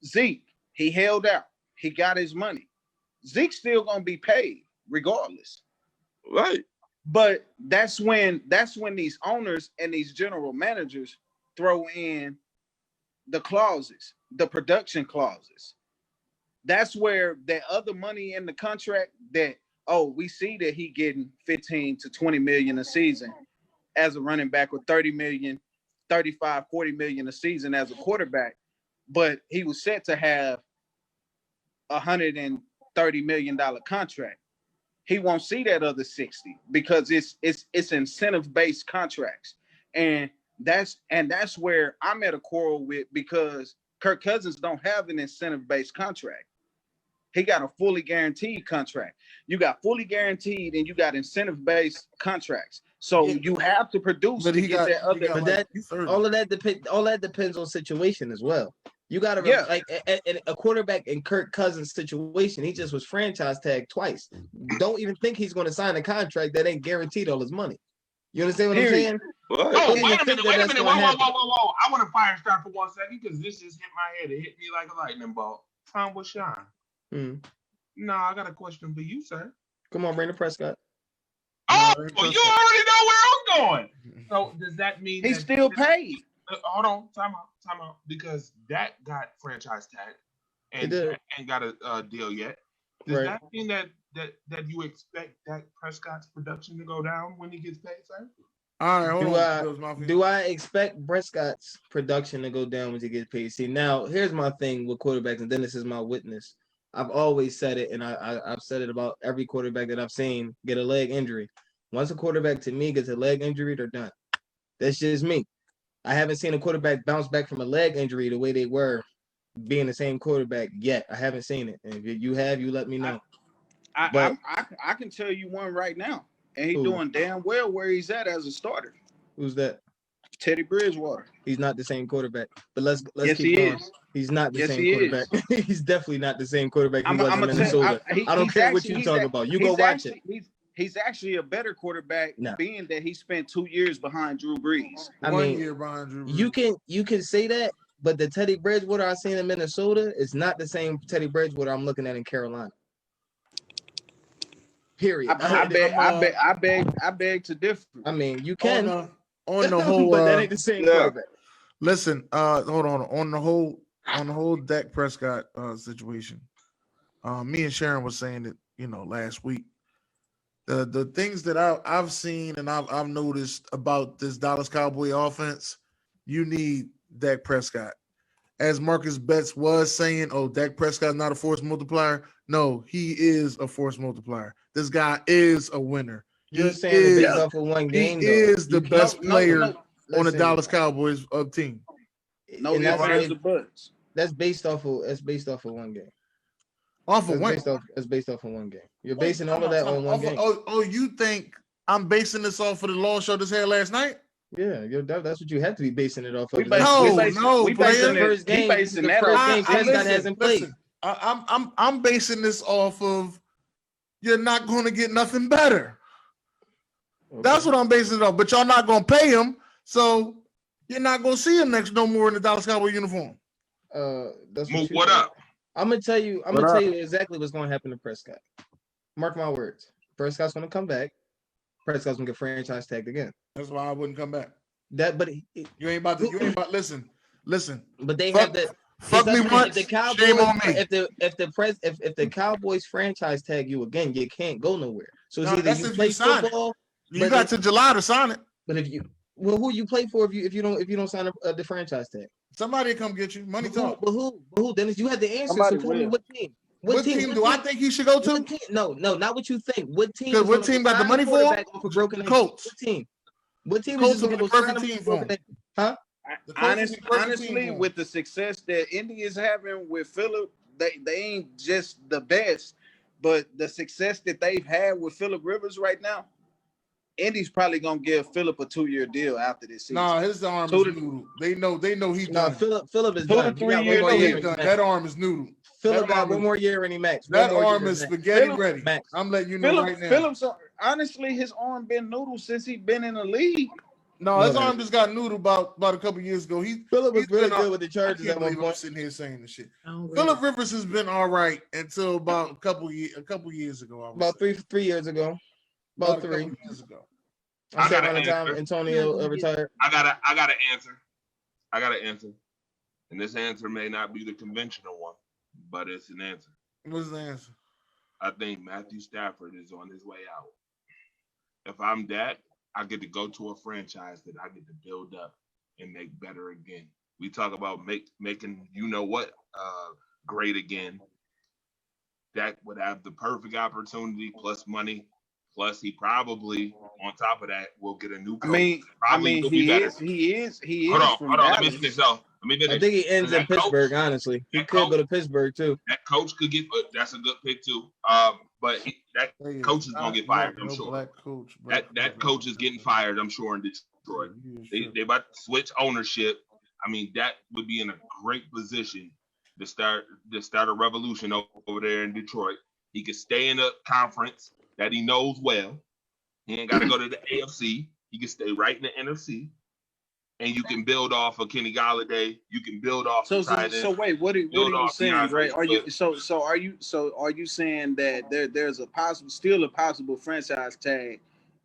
Zeke, he held out. He got his money. Zeke's still gonna be paid regardless. Right. But that's when these owners and these general managers throw in the clauses, the production clauses. That's where that other money in the contract that, oh, we see that he getting 15 to 20 million a season as a running back with 30 million, 35, 40 million a season as a quarterback, but he was set to have $130 million contract. He won't see that other 60 because it's incentive-based contracts. And that's where I'm at a quarrel with, because Kirk Cousins don't have an incentive-based contract. He got a fully guaranteed contract. You got fully guaranteed and you got incentive-based contracts. So you have to produce to get that other. But that all that depends on situation as well. You got to like a quarterback in Kirk Cousins' situation. He just was franchise tagged twice. Don't even think he's going to sign a contract that ain't guaranteed all his money. You understand what I'm saying? Oh, wait a minute. Whoa. I want to fire start for 1 second because this just hit my head. It hit me like a lightning bolt. Time will shine. No, I got a question for you, sir. Come on, Brandon Prescott. Oh, well, you already know where I'm going. So does that mean he's still paid? Hold on, time out, because that got franchise tag and ain't got a deal yet. Does that mean that you expect Dak Prescott's production to go down when he gets paid, sir? All right, hold on. Do I expect Prescott's production to go down when he gets paid? See, now here's my thing with quarterbacks, and then this is my witness. I've always said it, and I've said it about every quarterback that I've seen get a leg injury. Once a quarterback to me gets a leg injury, they're done. That's just me. I haven't seen a quarterback bounce back from a leg injury the way they were being the same quarterback yet. I haven't seen it. And if you have, you let me know. I can tell you one right now, and he's doing damn well where he's at as a starter. Who's that? Teddy Bridgewater. He's not the same quarterback. But let's yes, keep going. Is. He's not the yes, same quarterback. He's definitely not the same quarterback he was in Minnesota. I don't care what you talk about. You go watch it. He's actually a better quarterback, No. being that he spent 2 years behind Drew Brees. I 1 mean, year behind Drew. you can say that, but the Teddy Bridgewater I seen in Minnesota is not the same Teddy Bridgewater I'm looking at in Carolina. Period. I beg to differ. I mean, you can on the whole, but that ain't the same quarterback. Listen, hold on. On the whole Dak Prescott situation. Me and Sharon was saying it, last week. The things that I've seen and I've noticed about this Dallas Cowboy offense, you need Dak Prescott. As Marcus Betts was saying, Dak Prescott's not a force multiplier. No, he is a force multiplier. This guy is a winner. You're saying it based off of one game, He though. is the best player on the Listen, Dallas Cowboys team. No, and that's that's based off of one game. Off of one. That's based off of one game. You're basing all of that on one game. You think I'm basing this off of the long show this had last night? Yeah, that's what you have to be basing it off of. We basing the first game. Prescott hasn't played. I'm basing this off of you're not going to get nothing better. Okay. That's what I'm basing it off. But y'all not going to pay him, so you're not going to see him no more in the Dallas Cowboy uniform. That's what up? I'm gonna tell you exactly what's going to happen to Prescott. Mark my words. Prescott's going to come back. Prescott's going to get franchise tagged again. That's why I wouldn't come back. You ain't about listen. But they have the fuck me once. Shame on me. If the Cowboys franchise tag you again, you can't go nowhere. So it's either you play football. You got to July to sign it. But who you play for if you don't sign the franchise tag? Somebody come get you. Money talk. But who? Dennis, you had the answer. So tell me what team. What team do I think he should go to? No, not what you think. What team? Because what team got the money for him? Colts. What team? What team is going to the perfect team for him? Huh? Honestly, with the success that Indy is having with Phillip, they ain't just the best, but the success that they've had with Phillip Rivers right now, Indy's probably gonna give Phillip a 2-year deal after this season. No, his arm is noodle. They know he's done. Phillip is done. 2 to 3 years done. That arm is noodle. Phillip got one more year and he max. That arm is spaghetti ready. Max. I'm letting you know right now. Phillip's honestly, his arm been noodle since he been in the league. No, his arm just got noodle about a couple years ago. Phillip was really good with the Chargers. I can't believe I'm sitting here saying this shit. Phillip Rivers has been all right until about a couple years ago. About 3 years ago. About 3 years ago. I got an answer. Antonio retired. I got an answer. And this answer may not be the conventional one, but it's an answer. What's the answer? I think Matthew Stafford is on his way out. If I'm Dak, I get to go to a franchise that I get to build up and make better again. We talk about making great again. Dak would have the perfect opportunity plus money. Plus, he probably, on top of that, will get a new coach. He is. Hold on. Let me finish. I think he ends in Pittsburgh, honestly. He could go to Pittsburgh, too. That coach could get – that's a good pick, too. But that coach is going to get fired, I'm sure. That coach is getting fired, I'm sure, in Detroit. They about to switch ownership. I mean, that would be in a great position to start a revolution over there in Detroit. He could stay in a conference that he knows well. He ain't got to go to the AFC. He can stay right in the NFC. And you can build off of Kenny Golladay. You can build off. So wait, what are you saying, Ray? Are you saying that there's still a possible franchise tag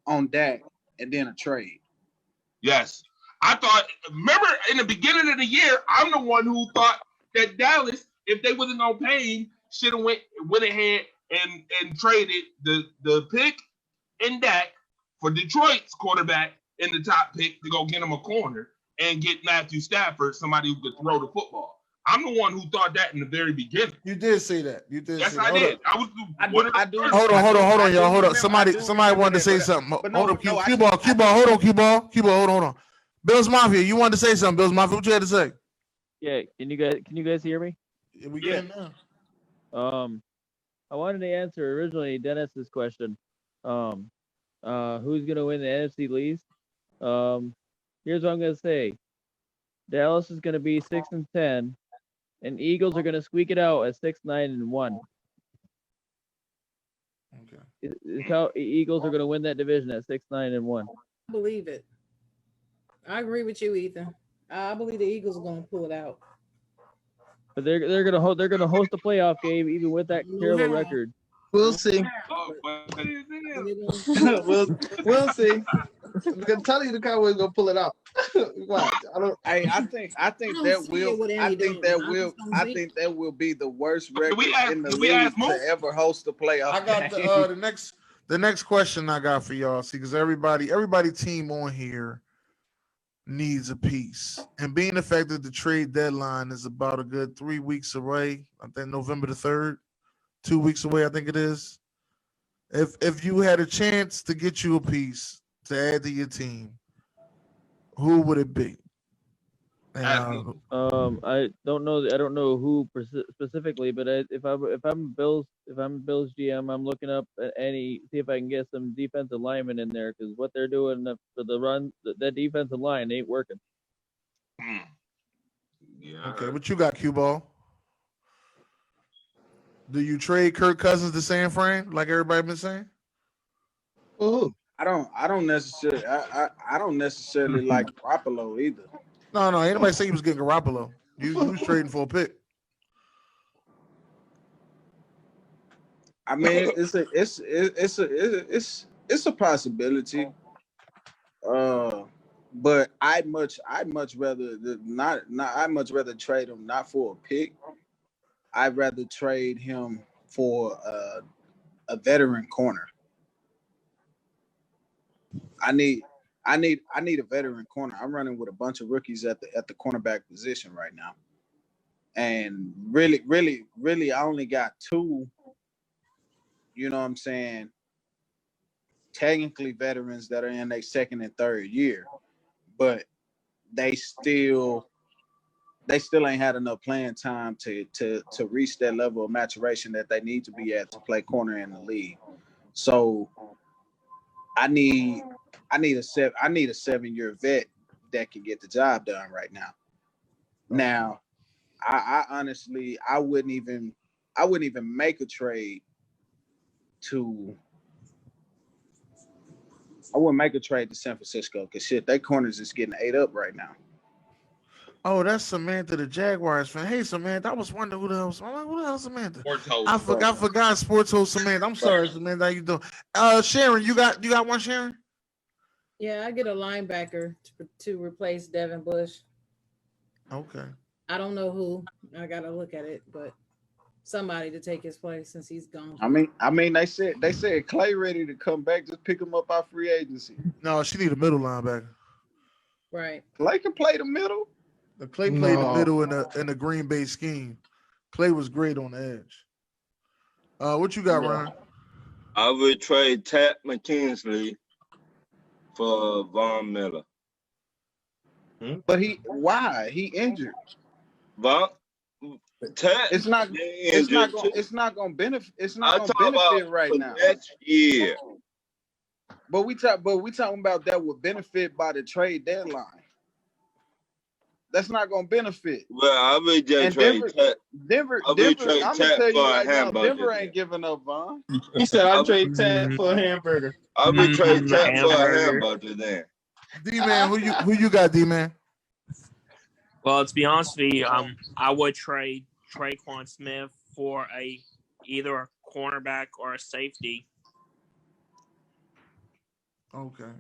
on Dak and then a trade? Yes, I thought. Remember, in the beginning of the year, I'm the one who thought that Dallas, if they wasn't gonna pay him, should have went ahead and traded the pick and Dak for Detroit's quarterback in the top pick to go get him a corner and get Matthew Stafford, somebody who could throw the football. I'm the one who thought that in the very beginning. You did say that. Yes, I did. I do. Hold on, y'all. Hold on. Somebody wanted to say something. Hold on, cue ball. Hold on. Bills Mafia, you wanted to say something. Bills Mafia, what you had to say? Yeah, can you guys hear me? Yeah, we can now. I wanted to answer originally Dennis's question. Who's gonna win the NFC East? Here's what I'm gonna say. Dallas is gonna be 6-10, and Eagles are gonna squeak it out at 6-9-1. It's how Eagles are going to win that division at 6-9-1. I believe it. I agree with you, Ethan. I believe the Eagles are going to pull it out. But they're going to host a playoff game even with that terrible record. We'll see. we'll see. I'm gonna tell you the Cowboys gonna pull it out. Watch. I think that will be the worst record in the league to ever host a playoff. I got the next question I got for y'all. See, because everybody team on here needs a piece, and being the fact that the trade deadline is about a good 3 weeks away, I think November the 3rd, 2 weeks away, I think it is. If you had a chance to get you a piece to add to your team, who would it be? And, I don't know. I don't know who specifically, but if I'm Bills GM, I'm looking up see if I can get some defensive linemen in there, because what they're doing for the run, that defensive line ain't working. Yeah. Okay, what you got, Q Ball? Do you trade Kirk Cousins to San Fran like everybody been saying? Ooh. I don't necessarily like Garoppolo either. No, ain't nobody say he was getting Garoppolo. You was trading for a pick. I mean, it's a possibility. But I'd much rather trade him not for a pick. I'd rather trade him for a veteran corner. I need a veteran corner. I'm running with a bunch of rookies at the cornerback position right now. And really, I only got two, you know what I'm saying, technically veterans that are in their second and third year, but they still ain't had enough playing time to reach that level of maturation that they need to be at to play corner in the league. So I need a 7-year vet that can get the job done right now. Now, I honestly wouldn't even make a trade to San Francisco, because shit, their corners is getting ate up right now. Oh, that's Samantha, the Jaguars fan. Hey, Samantha, I was wondering who the hell is Samantha? I forgot sports host Samantha. I'm sorry, Samantha. How you doing? Sharon, you got one, Sharon? Yeah, I get a linebacker to replace Devin Bush. Okay. I don't know who. I gotta look at it, but somebody to take his place since he's gone. I mean, they said Clay ready to come back. Just pick him up by free agency. No, she need a middle linebacker. Right. Clay can play the middle. Clay played the middle in the Green Bay scheme. Clay was great on the edge. What you got, Ron? I would trade Tat McKinsley for Von Miller. But why? He injured. Tat, it's not gonna benefit right now. Next year. But we talking about that would benefit by the trade deadline. That's not gonna benefit. Well, I would just trade Tat. Denver. I'm gonna tell you right now, Denver ain't giving up, Von. He said I'll trade Tat for a hamburger. I would trade Tat for a hamburger then. D-Man, who you got, D-Man? Well, to be honest with you, I would trade Traquan Smith for either a cornerback or a safety. Okay.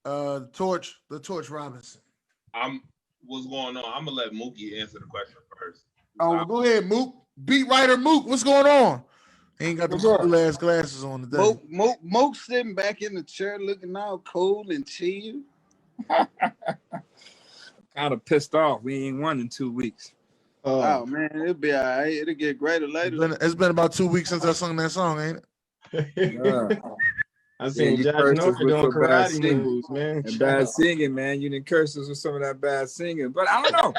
The Torch Robinson. What's going on? I'm gonna let Mookie answer the question first. Oh, go ahead, Mook. Beat writer Mook, what's going on? He ain't got the cool ass glasses on today. Mook sitting back in the chair looking all cool and chill. Kind of pissed off. We ain't won in 2 weeks. Oh man, it'll be all right. It'll get greater later. It's been about 2 weeks since I sung that song, ain't it? Yeah. I seen Josh Norman doing karate moves, man. And bad singing, man. You didn't curse us with some of that bad singing, but I don't know.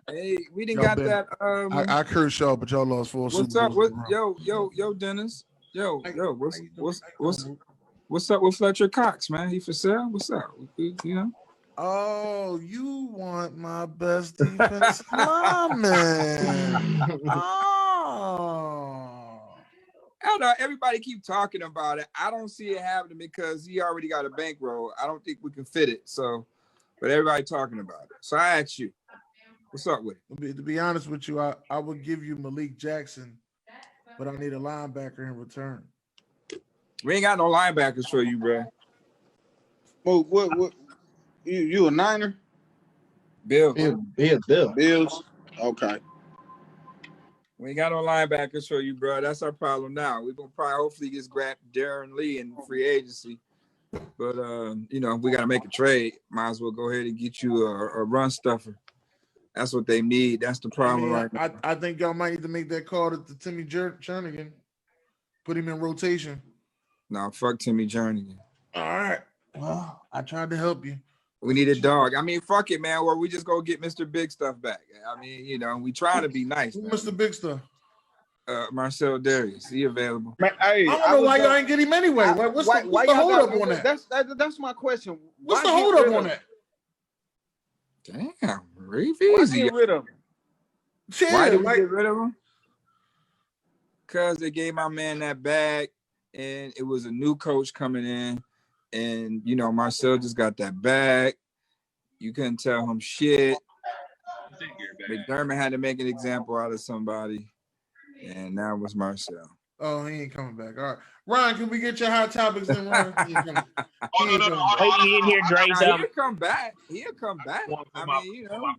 Hey, we didn't got that. I curse y'all, but y'all lost 4 Super Bowls. What's up? Yo, Dennis. Yo, what's up with Fletcher Cox, man? He for sale? What's up? You know? Oh, you want my best defense lineman? Oh. I don't know. Everybody keep talking about it. I don't see it happening because he already got a bankroll. I don't think we can fit it. So, but everybody talking about it. So I ask you, what's up with it? To be honest with you, I would give you Malik Jackson, but I need a linebacker in return. We ain't got no linebackers for you, bro. Well, what? You a Niner? Bill. Bill. Bills. Okay. We ain't got no linebackers for you, bro. That's our problem now. We're gonna probably hopefully just grab Darren Lee in free agency. But you know, we gotta make a trade. Might as well go ahead and get you a run stuffer. That's what they need. That's the problem right now. I think y'all might need to make that call to Timmy Jernigan. Put him in rotation. No, fuck Timmy Jernigan. All right. Well, I tried to help you. We need a dog. I mean, fuck it, man. Or we just go get Mr. Big Stuff back. I mean, you know, we trying to be nice. Mr. Big Stuff? Marcel Darius. He available? Man, hey, I don't know why y'all ain't get him anyway. What's the hold up on that? That's my question. What's the hold up on that? Damn, Reeve Why easy. get rid of him? Why did we get rid of him? Because they gave my man that bag, and it was a new coach coming in, and you know Marcel just got that bag. You couldn't tell him shit. McDermott had to make an example out of somebody, and that was Marcel. Oh, he ain't coming back. All right, Ryan, can we get your hot topics then, Ryan? He in here, Dre. He'll come back. He'll come back. I mean, you know.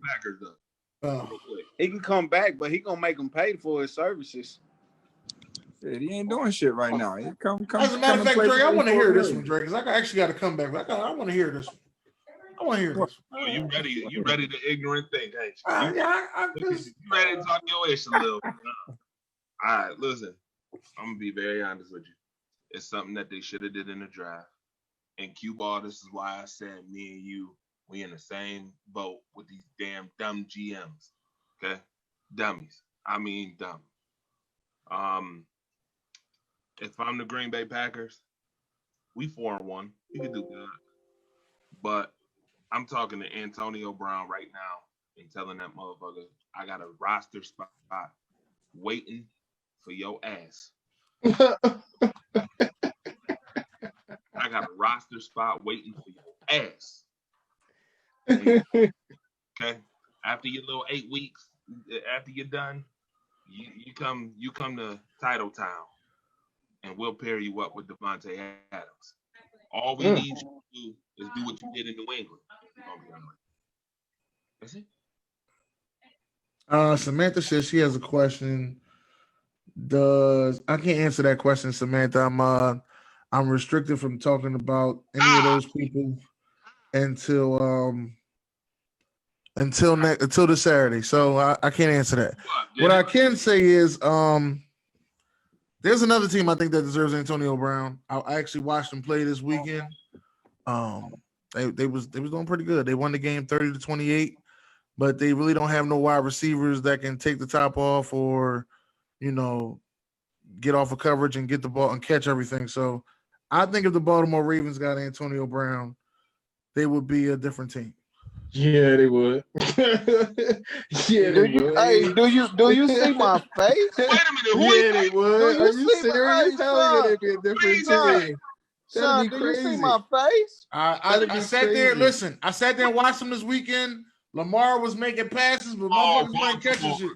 He can come back, but he gonna make him pay for his services. Shit, he ain't doing shit right now. He come. As a matter of fact, Dre, I want to hear this one, Dre, because I actually got to come back. I want to hear this one. I want to hear this. Oh, you ready? You ready to ignorant think, ain't you? Yeah, you ready to talk your ish a little? All right, listen. I'm gonna be very honest with you. It's something that they should have did in the draft. And cue ball, this is why I said me and you, we in the same boat with these damn dumb GMs. Okay, dummies. I mean dumb. If I'm the Green Bay Packers, we 4-1. We could do good. But I'm talking to Antonio Brown right now and telling that motherfucker, I got a roster spot waiting for your ass. I got a roster spot waiting for your ass. Okay? After your little 8 weeks, after you're done, you come to Title Town, and we'll pair you up with Devontae Adams. All we need you to do is do what you did in New England. That's it. Samantha says she has a question. I can't answer that question, Samantha. I'm restricted from talking about any of those people until this Saturday. So I can't answer that. What I can say is there's another team I think that deserves Antonio Brown. I actually watched them play this weekend. They was doing pretty good. They won the game 30-28, but they really don't have no wide receivers that can take the top off or, you know, get off of coverage and get the ball and catch everything. So I think if the Baltimore Ravens got Antonio Brown, they would be a different team. Yeah, they would. Yeah, they would. Hey, do you see my face? Wait a minute. Yeah, they would. Are you serious? Hell yeah, they'd be a different team. Son, That'd be do you see crazy. my face? I sat there. Listen, I sat there and watched them this weekend. Lamar was making passes, but motherfuckers weren't catching shit.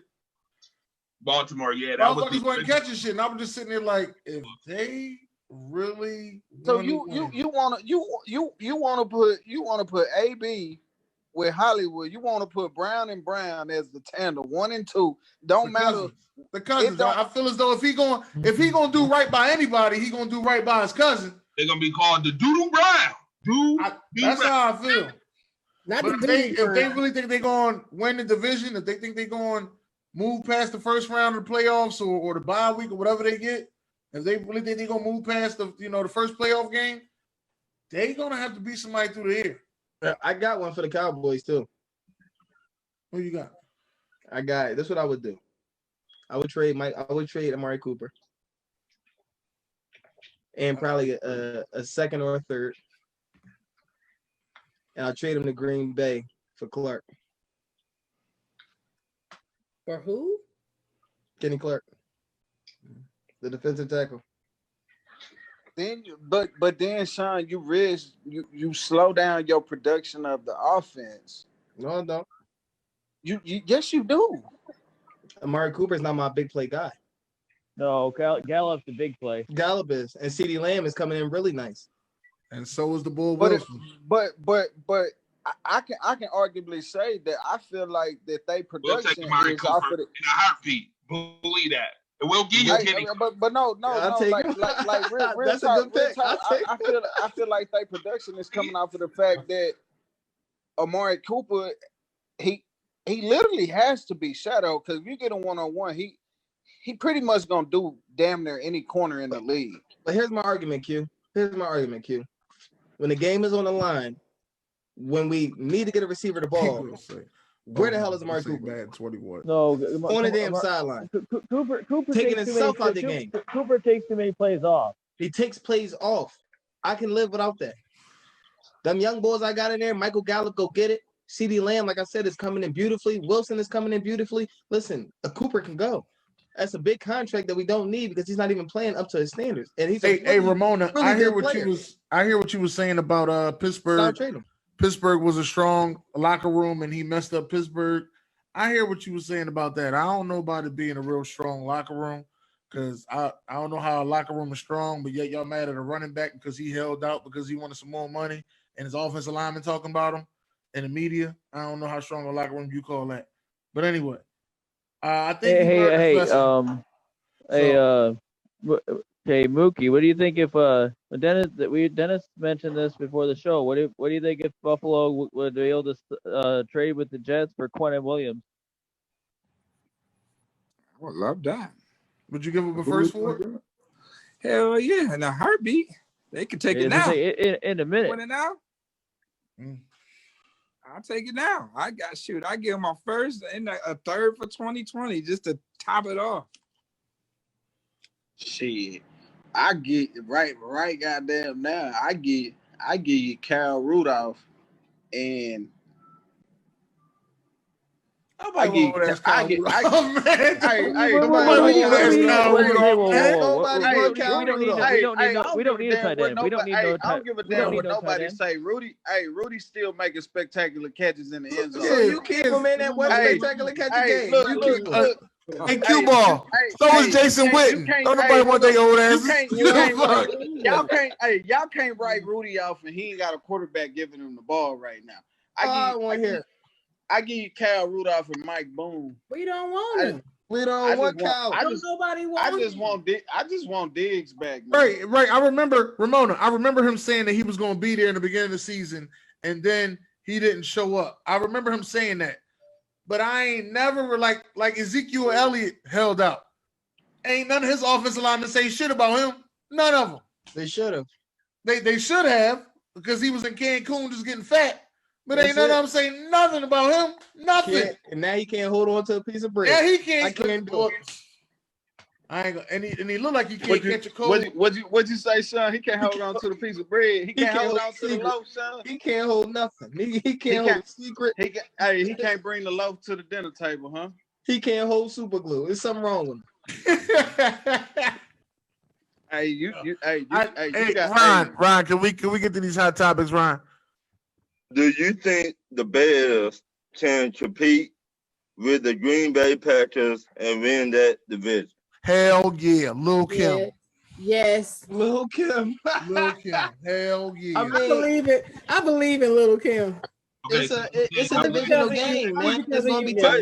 Baltimore, yeah, that was motherfuckers weren't catching shit, and I was just sitting there like, if they really. So you want to put AB with Hollywood. You want to put Brown and Brown as the tandem 1 and 2. Don't matter. The cousins. I feel as though if he gonna do right by anybody, he gonna do right by his cousin. They're gonna be called the Doodle Brown. That's how I feel. Not but if they really think they're going to win the division, if they think they're going to move past the first round of the playoffs or the bye week or whatever they get, if they really think they're going to move past the first playoff game, they're going to have to beat somebody through the air. I got one for the Cowboys too. Who you got? I got it. That's what I would do. I would trade Amari Cooper. And probably a second or a third. And I'll trade him to Green Bay for Clark. For who? Kenny Clark. The defensive tackle. Then, but then, Sean, you slow down your production of the offense. No, no. You yes, you do. Amari Cooper's not my big play guy. No, Gallup's the big play. Gallup is, and CeeDee Lamb is coming in really nice. And so is the Bull But Wilson. I can arguably say that I feel like that they We'll take production Amari is off Cooper of in a heartbeat. Believe that. And we'll give you Like, Kenny. but no, I'll take like him. real That's a talk, good pick. real talk, I'll take I feel like their production is coming off of the fact that Amari Cooper, he literally has to be shadow, because if you get a one-on-one, he pretty much gonna do damn near any corner in the league. But here's my argument, Q. When the game is on the line, when we need to get a receiver the ball, where the hell is Amari Cooper? Bad 21. No, On the damn sideline. Cooper Taking takes himself out the Cooper- game. Cooper takes too many plays off. He takes plays off. I can live without that. Them young boys I got in there, Michael Gallup, go get it. CeeDee Lamb, like I said, is coming in beautifully. Wilson is coming in beautifully. Listen, a Cooper can go. That's a big contract that we don't need because he's not even playing up to his standards. And he's Hey, Ramona, really I hear good what player. you was saying about Pittsburgh. Don't trade him. Pittsburgh was a strong locker room and he messed up Pittsburgh. I hear what you were saying about that. I don't know about it being a real strong locker room, because I don't know how a locker room is strong, but yet y'all mad at a running back because he held out because he wanted some more money and his offensive lineman talking about him in the media. I don't know how strong a locker room you call that. But anyway, I think Hey, Mookie, what do you think if Dennis mentioned this before the show? What do you think if Buffalo would be able to trade with the Jets for Quentin Williams? I would love that. Would you give him a first for it? Hell yeah, in a heartbeat. They can take it now. In a minute. Want it now? I'll take it now. I give him my first and a third for 2020 just to top it off. Shit, I get right. Goddamn, now I give you Kyle Rudolph, and I get Nobody we don't need a tight end. I don't give a damn what nobody say. Rudy still making spectacular catches in the end zone. So you keep him in that one spectacular catch game. Look. Hey, Q ball. So is Jason Witten. Don't nobody want their old asses. Y'all can't write Rudy off and he ain't got a quarterback giving him the ball right now. I give you Kyle Rudolph and Mike Boone. We don't want him. We don't want Kyle. Nobody wants I just want Diggs back. Man. Right. I remember Ramona. I remember him saying that he was going to be there in the beginning of the season, and then he didn't show up. I remember him saying that. But I ain't never like Ezekiel Elliott held out. Ain't none of his offensive linemen say shit about him. None of them. They should have. They should have, because he was in Cancun just getting fat. But ain't none of them saying nothing about him. Nothing. And now he can't hold on to a piece of bread. Yeah, he can't. I can't do it. I ain't gonna, and he look like he can't catch a cold. What'd you say, Sean? He can't hold on to the piece of bread. He can't hold on to the loaf, Sean. He can't hold nothing. He can't hold secret. He can't bring the loaf to the dinner table, huh? He can't hold super glue. There's something wrong with him. Ron, can we get to these hot topics, Ron? Do you think the Bears can compete with the Green Bay Packers and win that division? Hell yeah, Lil Kim. Yes, Lil Kim. Lil Kim. Hell yeah. I believe in Lil Kim. Okay. It's a divisional game, man. It's gonna be tough.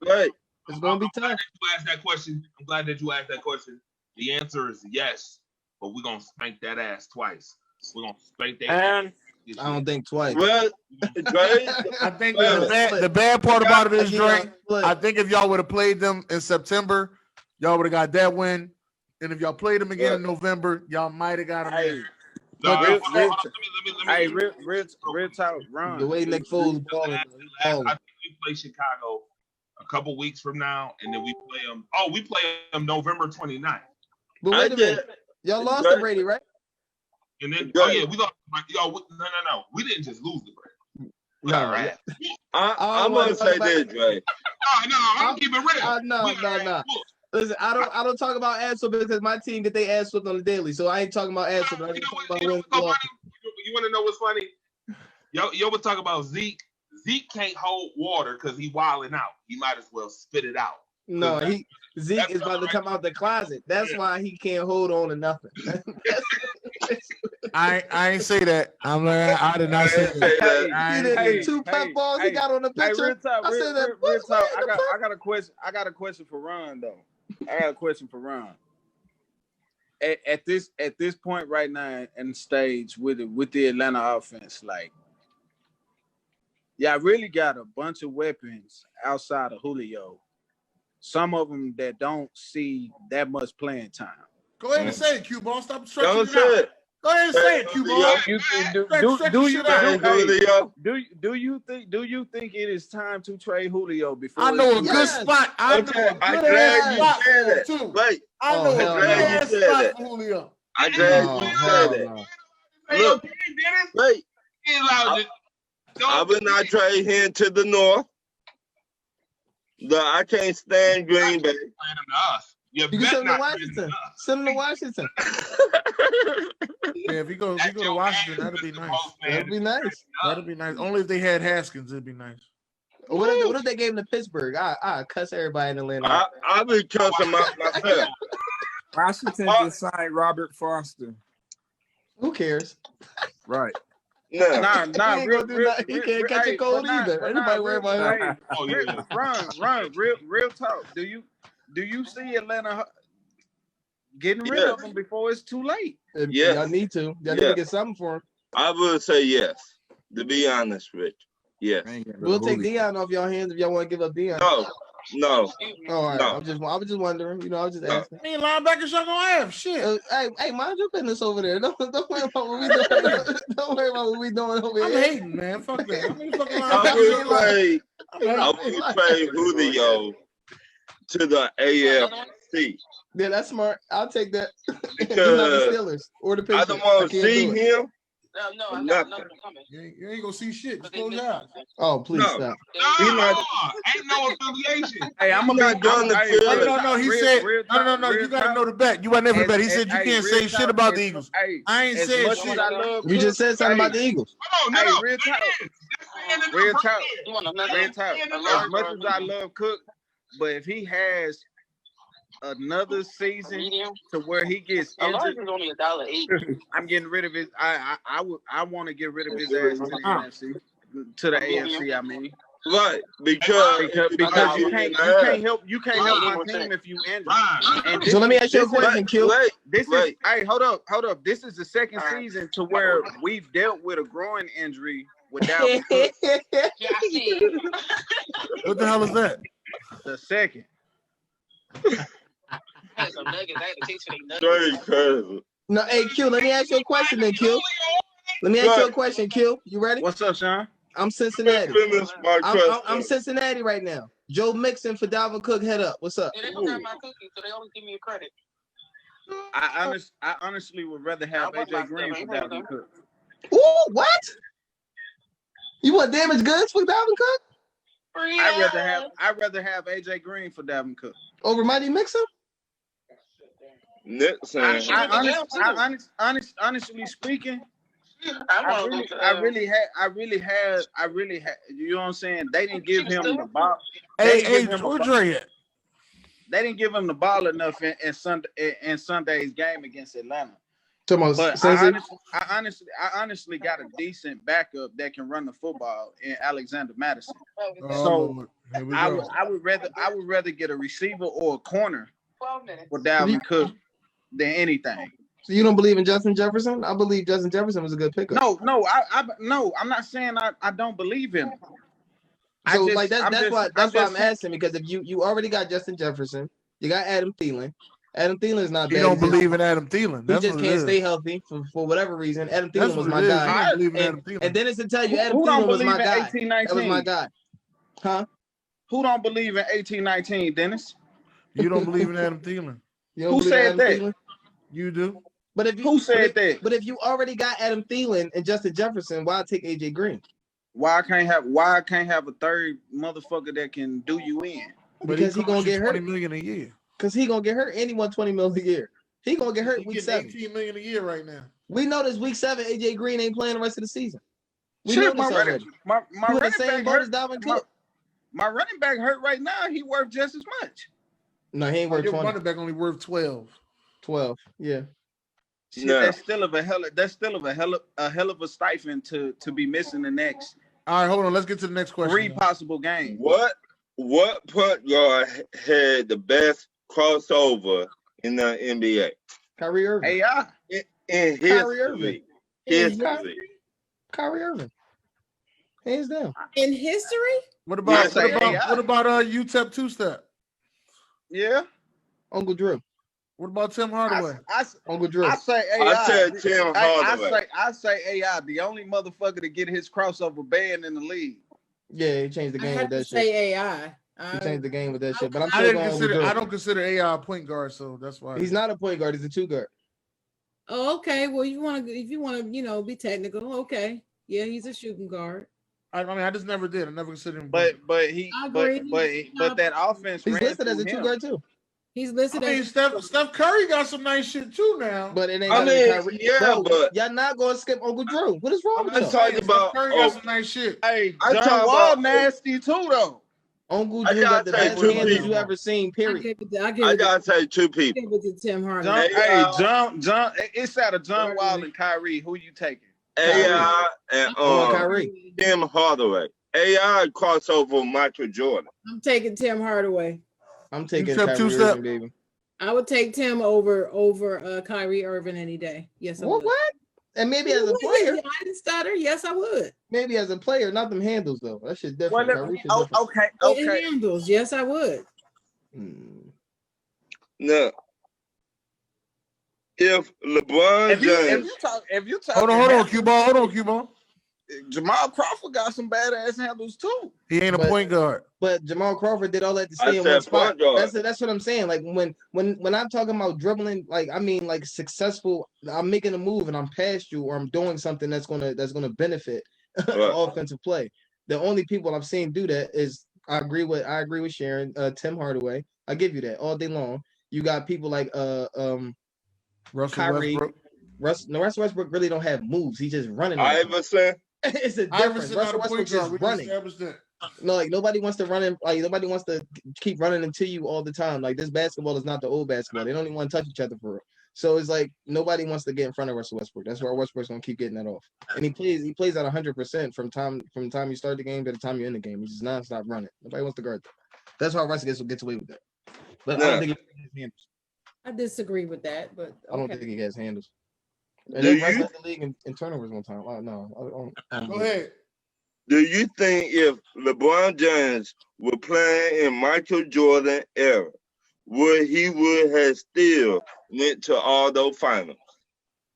Right. It's gonna be tough. I'm glad that you asked that question. The answer is yes, but we're gonna spank that ass twice. We're gonna spank that ass. I don't think twice. Well, Dre, I think the bad part about it is, Dre, I think if y'all would have played them in September, y'all would have got that win. And if y'all played them again in November, y'all might have got them. Real talk, Ron. The way Nick Foles balling. I think we play Chicago a couple weeks from now, and then we play them. Oh, we play them November 29th. But wait a minute. Y'all lost to Brady, right? And then, we lost. No. We didn't just lose the Brady. No, right. I'm gonna say this, Dre. No, I'm keeping it real. No. Listen, I don't talk about ass whooping because my team get their ass whooped on the daily. So I ain't talking about ass whooping. I just talking about wins. You want to know what's funny? Yo was talking about Zeke. Zeke can't hold water because he wilding out. He might as well spit it out. No, Zeke is about to come out the closet. That's why he can't hold on to nothing. I ain't say that. I did not say that. Hey, two pep balls he got on the picture. Real talk, I said that. real talk. I got a question. I got a question for Ron though. I got a question for Ron. At this point right now in the stage with the Atlanta offense, like, y'all really got a bunch of weapons outside of Julio. Some of them that don't see that much playing time. Go ahead and say it, Q-Ball. Stop stretching Don't it say out. it. Go ahead and say it, Q-Ball. Do you think it is time to trade Julio before? I know a good spot. I know a good ass spot for him too. Wait, I know a good ass spot for Julio. I'm glad you said that. Look, wait. I will not trade him to the North. I can't stand Green Bay. You can send him to Washington. Send him to Washington. Yeah, if you go to Washington, that'd be nice. That'd be nice. That'd be nice. Only if they had Haskins, it'd be nice. What if they gave him to Pittsburgh? I cuss everybody in Atlanta. I be cussing myself. Washington just signed Robert Foster. Who cares? Right. Nah, he can't catch a cold either. Anybody worry about him? Run, real talk. Do you see Atlanta getting rid of him before it's too late? Yes. Y'all need to. Y'all need to get something for him. I would say yes. To be honest, Rich. Yes. We'll take Deion off y'all hands if y'all want to give up Deion. No. All right. No. I was just wondering. I was just asking. I mean, linebackers y'all gonna have shit. Hey, mind your business over there. Don't worry about what we doing. Don't worry about what we doing over here. I'm hating, man. Fuck that. I mean, fucking linebackers. I would trade Julio to the AFC. Yeah, that's smart. I'll take that. Because the Steelers or the Patriots. I don't want to see him. No, I got nothing coming. You ain't gonna see shit. Just close your eyes. Oh, please stop. Ain't no affiliation. Hey, I'm gonna be done. No. He said, no. You gotta know the bet. You wasn't never bet. He said you can't say shit about the Eagles. I ain't saying shit. You just said something about the Eagles. Real talk. Real talk. As much as I love Cook, but if he has another season to where he gets injured, only $1.80. I'm getting rid of his. I want to get rid of his ass to the NFC, to the AFC. I mean, right? Because you can't help my team if you injured. So let me ask you a question, Q. Hey, hold up. This is the second season to where we've dealt with a groin injury with Dalvin Cook. What the hell is that? The second. No, hey Q, let me ask you a question then, Q. Let me ask you a question, Q. You ready? What's up, Sean? I'm Cincinnati. I'm Cincinnati right now. Joe Mixon for Dalvin Cook, head up. What's up? They don't got my cookie, so they only give me a credit. I honestly would rather have AJ Green for Dalvin Cook. Ooh, what? You want damaged goods for Dalvin Cook? I'd rather have AJ Green for Dalvin Cook over Mighty Mixon. Honestly speaking, I really had. You know what I'm saying? They didn't give him the ball. Hey, where Dre at? They didn't give him the ball enough in Sunday's game against Atlanta. But I honestly got a decent backup that can run the football in Alexander Madison. So I would rather get a receiver or a corner for Dalvin Cook than anything. So you don't believe in Justin Jefferson? I believe Justin Jefferson was a good pickup. No, I'm not saying I don't believe in him. So that's why I'm asking, because if you already got Justin Jefferson, you got Adam Thielen. Adam Thielen is not bad. You don't believe in Adam Thielen. He just can't stay healthy for whatever reason. Adam Thielen was my guy. And Dennis will tell you Adam Thielen was my guy. That was my guy. Huh? Who don't believe in 1819, Dennis? You don't believe in Adam Thielen. Who said that? Thielen? You do. But if who said that? But if you already got Adam Thielen and Justin Jefferson, why take AJ Green? Why I can't have a third motherfucker that can do you in? Because he gonna get hurt. $20 million a year. Because he gonna get hurt and he won $20 million a year. He gonna get hurt He week getting 7. $18 million a year right now. We know this week 7, AJ Green ain't playing the rest of the season. We Shit, know this already. my He in the running same back boat as hurt. Dalvin Cook. My running back hurt right now. He worth just as much. No, he ain't worth Your 20. running back only worth 12. 12. Yeah. Shit, No. that's still of a hell of a stipend to be missing the next All right, hold on. Let's get to the next question. 3 possible games. What point guard had the best crossover in the NBA? Kyrie Irving. AI. In Kyrie Irving. history. Kyrie Irving. Hands down. In history? What about say AI. what about UTEP two-step? Yeah. Uncle Drew. What about Tim Hardaway? Uncle Drew. I say AI. I said Tim Hardaway. I say AI, the only motherfucker to get his crossover banned in the league. Yeah, he changed the I game had with to that shit. say AI. He changed the game with that shit. But I'm I still didn't going consider. Uncle I Drew. don't consider AI a point guard, so that's why. He's not a point guard. He's a 2 guard. Oh, okay. Well, if you want to, be technical, okay. Yeah, he's a shooting guard. I mean, I just never did. I never considered him. But I agree. but that offense He's ran listed as a through 2 guard too. He's I listed mean, as Steph Curry got some nice shit too now. But it ain't I got mean, Kyrie. yeah, Bro, but y'all not gonna skip Uncle Drew. What is wrong with I'm y'all? talking about. Steph Curry got some nice shit. Hey, I John talk Wall about- nasty too though. Uncle I Drew got gotta the say best 2 handles people. you ever seen. I Period. give it I gotta say 2 people. to Tim Hardaway. John. It's out of John Wall and Kyrie. Who you taking? AI and Kyrie. Tim Hardaway. AI crossover Michael Jordan. I'm taking Tim Hardaway. I'm taking You took Kyrie two-step? Irving, baby. I would take Tim over Kyrie Irving any day. Yes, I would. What? And maybe as a player. I didn't stutter. Yes, I would. Maybe as a player, not them handles though. That shit different. Kyrie shit different. Okay. Handles. Yes, I would. No. If LeBron James, if you talk, Hold on, Q-Ball. Hold on, Q-Ball. Jamal Crawford got some badass handles too. He ain't a point guard. But Jamal Crawford did all that to I stay in said one spot. point guard. That's what I'm saying. Like when I'm talking about dribbling, like I mean like successful. I'm making a move and I'm past you, or I'm doing something that's gonna benefit offensive play. The only people I've seen do that is I agree with Sharon, Tim Hardaway. I give you that all day long. You got people like Russell Kyrie. Westbrook. Russell Westbrook really don't have moves. He's just running. Iverson. It's a difference. Iverson Russell not a point Westbrook just guard. We running. established that. No, like nobody wants to run in. Like nobody wants to keep running into you all the time. Like this basketball is not the old basketball. They don't even want to touch each other for real. So it's like nobody wants to get in front of Russell Westbrook. That's why Westbrook's gonna keep getting that off. And he plays at 100% from the time you start the game to the time you're in the game. He's just nonstop running. Nobody wants to guard that. That's why Russell gets away with that. But I don't think he has handles. I disagree with that, but I don't think he has handles. And Do then Russ you- led the league in turnovers one time. No, I don't Go ahead. Do you think if LeBron James were playing in Michael Jordan era, would have still went to all those finals?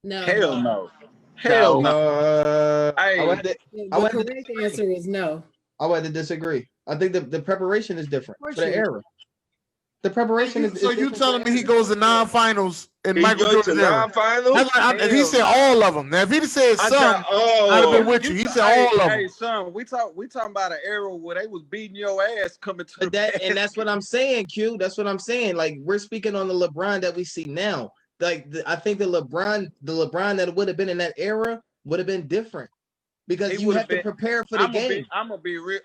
no. Hell no. Hell no. I would The correct answer is no. I would have to disagree. I think the preparation is different for the you- era. The preparation is. So you telling me he goes to non-finals and He Michael goes to Jordan's era? non-finals? If he said all of them, now if he said some, I'd have been with you. He said all of them. Hey, son, we talking about an era where they was beating your ass coming to And that's what I'm saying, Q. That's what I'm saying. Like we're speaking on the LeBron that we see now. Like I think the LeBron that would have been in that era would have been different because you have to prepare for the game. I'm gonna be real.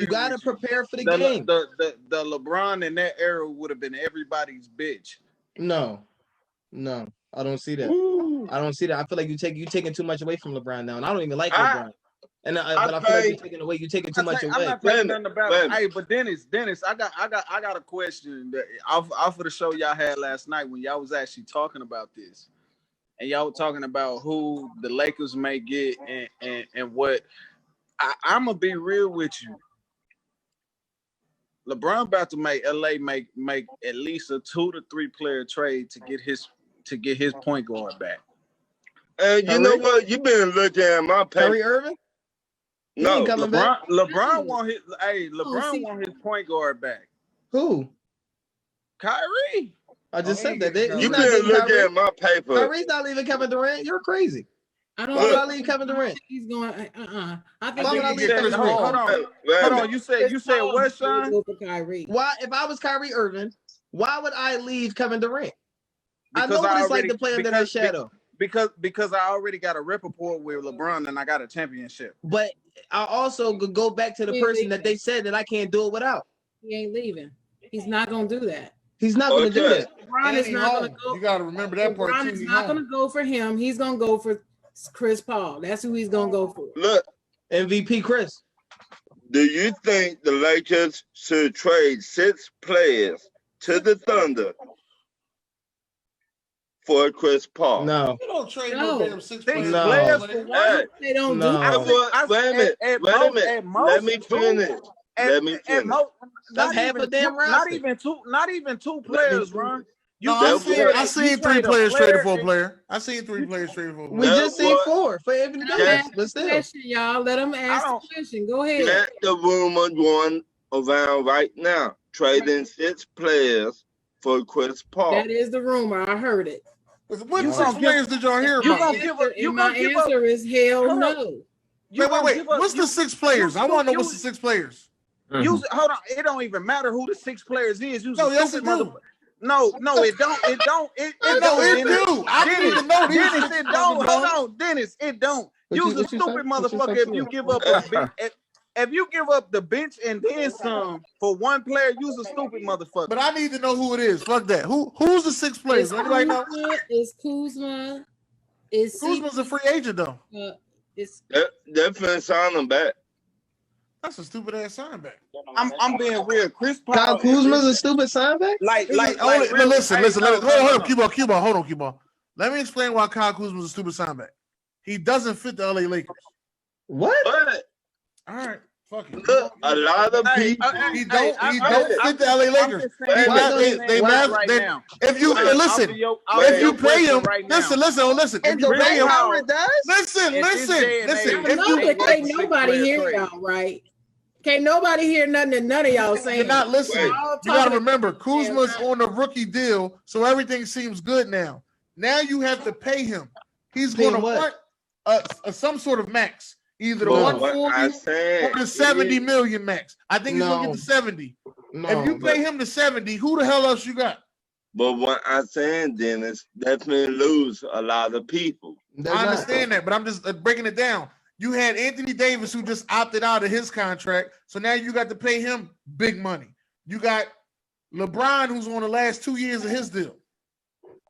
You got to prepare for the game. The LeBron in that era would have been everybody's bitch. No, I don't see that. I don't see that. I feel like you taking too much away from LeBron now, and I don't even like LeBron. But I feel like you're taking too much away. I'm not taking nothing about it. Hey, but Dennis, I got a question that off of the show y'all had last night when y'all was actually talking about this, and y'all were talking about who the Lakers may get and what. I'm gonna be real with you. LeBron about to make LA make at least a 2 to 3 player trade to get his point guard back. And you know what? You've been looking at my paper. Kyrie Irving? No, LeBron want his point guard back. Who? Kyrie. I just said that. You've been looking at my paper. Kyrie's not leaving Kevin Durant. You're crazy. I don't Why would I leave Kevin Durant? He's going. I think Why would I leave Kevin Hold Durant? on. You said what, son? Over Kyrie. Why? If I was Kyrie Irving, Why would I leave Kevin Durant? I Because know what it's like already- to play under that shadow. Because I already got a rapport with LeBron and I got a championship. But I also could go back to the person that they said that I can't do it without. He ain't leaving. He's not gonna do that. He's not going to do Okay. that. LeBron is he not home. gonna go. You got to remember that part LeBron too. is He not home. gonna go for him. He's gonna go for Chris Paul. That's who he's gonna go for. Look, MVP Chris. do you think the Lakers should trade 6 players to the Thunder for Chris Paul? No. You don't trade No. no damn 6 Six players. No. players for one. Hey, They don't No. do I that. would, wait a minute. At Wait a most- minute. at most Let me two. finish. Let me finish. That's half a damn roster. Not even two players, Ron. No, that I would- seen 3 players traded for a player. I seen 3 players traded for a We player. just seen what- 4 for Anthony Let 'em Davis, ask but the still. question, y'all. Let them ask don't- the question. Go ahead. Let the rumor going around right now. Trading 6 players for Chris Paul. That is the rumor. I heard it. What You 6 gonna players did y'all hear you about? gonna give up- you my gonna give up- answer is hell Hold no. Wait. What's the 6 players? I want to know what's the 6 players. Hold on. It don't even matter who the 6 players is. You No, yes, it stupid do. motherfucker. No, it don't. It don't. It No, don't. it Dennis. do. I need to know these Dennis, 6 it don't. players. Hold on, Dennis, it don't. You's a stupid motherfucker if you give up a bench. If you give up the bench and then some for one player, you's a stupid motherfucker. But I need to know who it is. Fuck that. Who's the 6 players? It's Anybody know? Kuzma. It's Kuzma's a free agent though. It's They're finna sign him back. That's a stupid ass sign back. I'm being real. Chris Paul. Kyle Kuzma's a stupid sign back? Like Listen, real- listen. hey, Hold on, no. Hold on. Let me explain why Kyle Kuzma's a stupid sign back. He doesn't fit the LA Lakers. What? But All right, fuck it. look, a lot of people. He don't fit the LA Lakers. If you listen, if you pay him, listen. If you pay him, listen. I know, but can't nobody hear y'all, right? Can't nobody hear nothing that none of y'all saying. You're not listening. All You got to talking- remember, Kuzma's on a rookie deal, so everything seems good now. Now you have to pay him. He's Pay going to him what? want some sort of max, either the No. 140 or the 70 million max. I think he's going to No. get the 70. No. If you pay him the 70, who the hell else you got? But what I'm saying, Dennis, definitely lose a lot of people. I understand that, but I'm just breaking it down. You had Anthony Davis who just opted out of his contract, so now you got to pay him big money. You got LeBron who's on the last 2 years of his deal,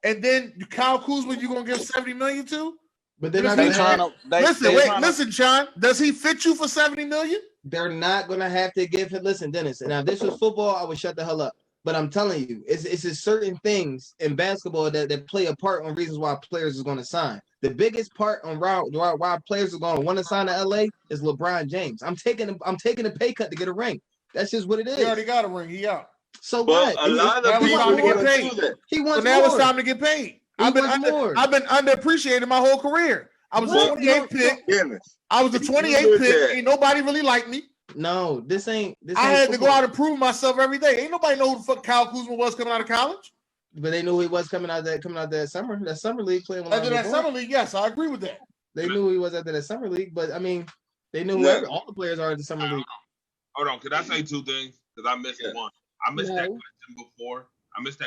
and then Kyle Kuzma you gonna give 70 million to? But they're Does not he gonna have- listen, Sean. Does he fit you for 70 million? They're not gonna have to give him. Listen, Dennis. Now, if this was football, I would shut the hell up. But I'm telling you, it's just certain things in basketball that play a part on reasons why players is going to sign. The biggest part on why players are going to want to sign to LA is LeBron James. I'm taking a pay cut to get a ring. That's just what it He is. already got a ring. He out. So But what? a lot Now of it's people time to get want paid. to do that. He So wants now more. it's time to get paid. I've been underappreciated my whole career. I was What? the 28th pick. Dennis, I was the You 28th did pick. that. Ain't nobody really liked me. No, this ain't. I had to go out and prove myself every day. Ain't nobody know who the fuck Kyle Kuzma was coming out of college. But they knew who he was coming out that summer league playing with After that LeBron. summer league, yes, I agree with that. They knew who he was after that summer league. But I mean, they knew No. all the players are in the summer league. Hold on, could I say 2 things? Because I missed one. I missed that No.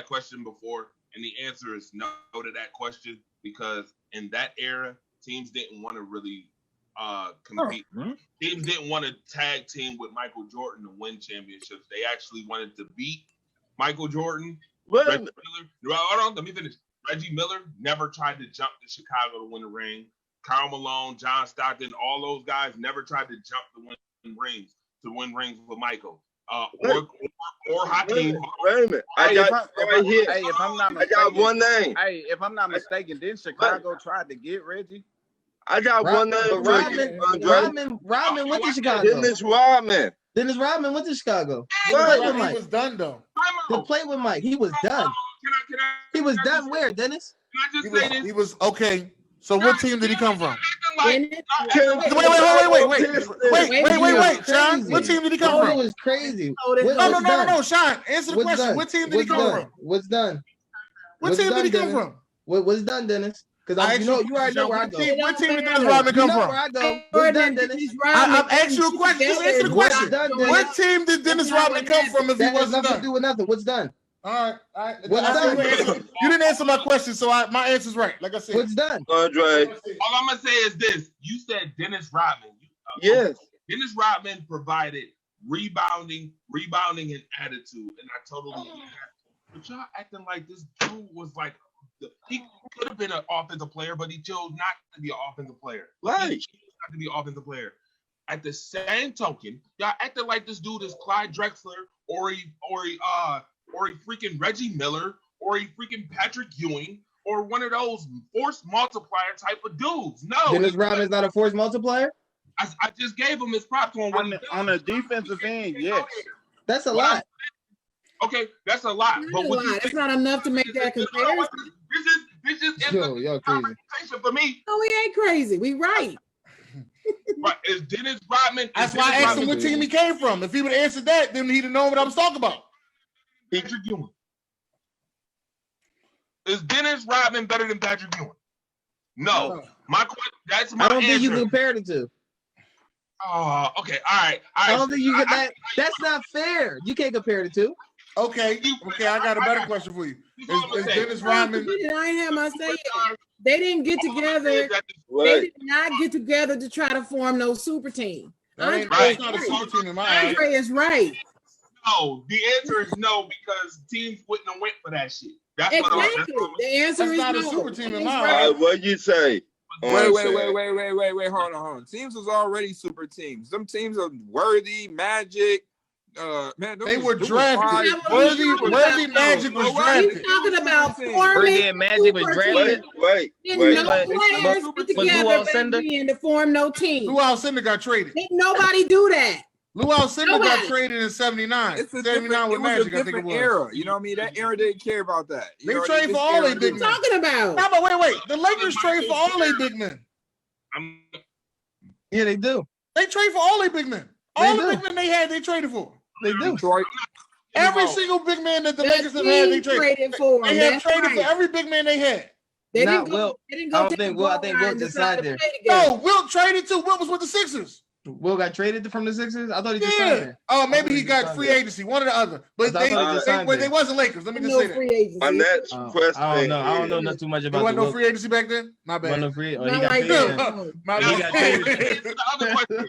question before. And the answer is no to that question because in that era, teams didn't want to really compete. Teams didn't want to tag team with Michael Jordan to win championships. They actually wanted to beat Michael Jordan. Wait a Reggie minute. Miller. Hold on, let me finish. Reggie Miller never tried to jump to Chicago to win a ring. Karl Malone, John Stockton, all those guys never tried to jump to win rings with Michael. Or Hakeem. Wait a minute. I got right here. Hey, if I'm not I got one name. Hey, if I'm not mistaken, didn't Chicago try to get Reggie? I got one name. for you, Rodman went to Chicago. Dennis Rodman. Dennis Rodman went to Chicago. To What? play with He Mike. was done though. To play with Mike. He was done. He was done where, Dennis? Can I just say this? He was okay. So what team did he come from? Didn't it? Wait, Sean. What team did he come Oh, it from? was crazy. No, Sean. Answer the question. What team did he come from? What's done? What team did he come from? What's done, Dennis? Because you already know where I go. What team did Dennis Rodman come You know from? where I go. What's done, Dennis? I'm asking you a question. Just answer the question. What's done, Dennis? What team did Dennis Rodman come from if he That has wasn't nothing to done? do with nothing. What's done? All right. What's You didn't answer my question, so my answer's right. Like I said, What's done? Andre. All I'm gonna say is this: you said Dennis Rodman. Yes. Dennis Rodman provided rebounding, and attitude, and I totally get that. But y'all acting like this dude was like he could have been an offensive player, but he chose not to be an offensive player. Right. He chose not to be an offensive player. At the same token, y'all acting like this dude is Clyde Drexler or he freaking Reggie Miller or he freaking Patrick Ewing or one of those force multiplier type of dudes. No, Dennis Rodman's not a force multiplier. I just gave him his props on the defensive end. Yes, that's a lot. Okay, that's a lot. But it's not enough to make that comparison. This is y'all crazy for me. No, we ain't crazy. We right. But is Dennis Rodman? That's why I asked him what team he came from. If he would have answered that, then he'd have known what I was talking about. Patrick Ewing. Is Dennis Rodman better than Patrick Ewing? No. My question. That's my answer. I don't think you compare the two. Oh, okay. All right. I don't think you get that. That's not fair. You can't compare the two. Okay. I got a better question for you. Is Dennis Rodman? I ain't have my say yet. They didn't get together. They did not get together to try to form no super team. That's not a super team in my eyes. Andre is right. No, the answer is no because teams wouldn't have went for that shit. That's exactly. The answer is not no. a super team in my eyes. What'd you say? Wait. Hold on. Teams was already super teams. Some teams are Worthy, Magic. Man, they were drafted. Worthy Magic was drafted. You talking about forming Magic was drafted? Wait. No players get together to form no team. Lou Alcindor got traded. Didn't nobody do that. Lou Alcindor got traded in 79. It's a 79 with Magic, I think it was. Era. You know what I mean? That era didn't care about that. They trade for all their big men. What are you talking about? No, but wait. The Lakers trade for all their big men. Yeah, they do. They trade for all their big men. All the big men they had, they traded for. They do. Every single big man that the Lakers have had, they traded for. They have traded for every big man they had. They didn't go. I think Wilt decided there. No, Wilt traded too. Wilt was with the Sixers. Will got traded from the Sixers? I thought he just signed there. Oh, maybe he got free agency, one or the other. But they wasn't Lakers. Let me just say that. My next question. I don't know not too much about. There wasn't no free agency back then. My bad. No free. Oh, he got traded. My bad.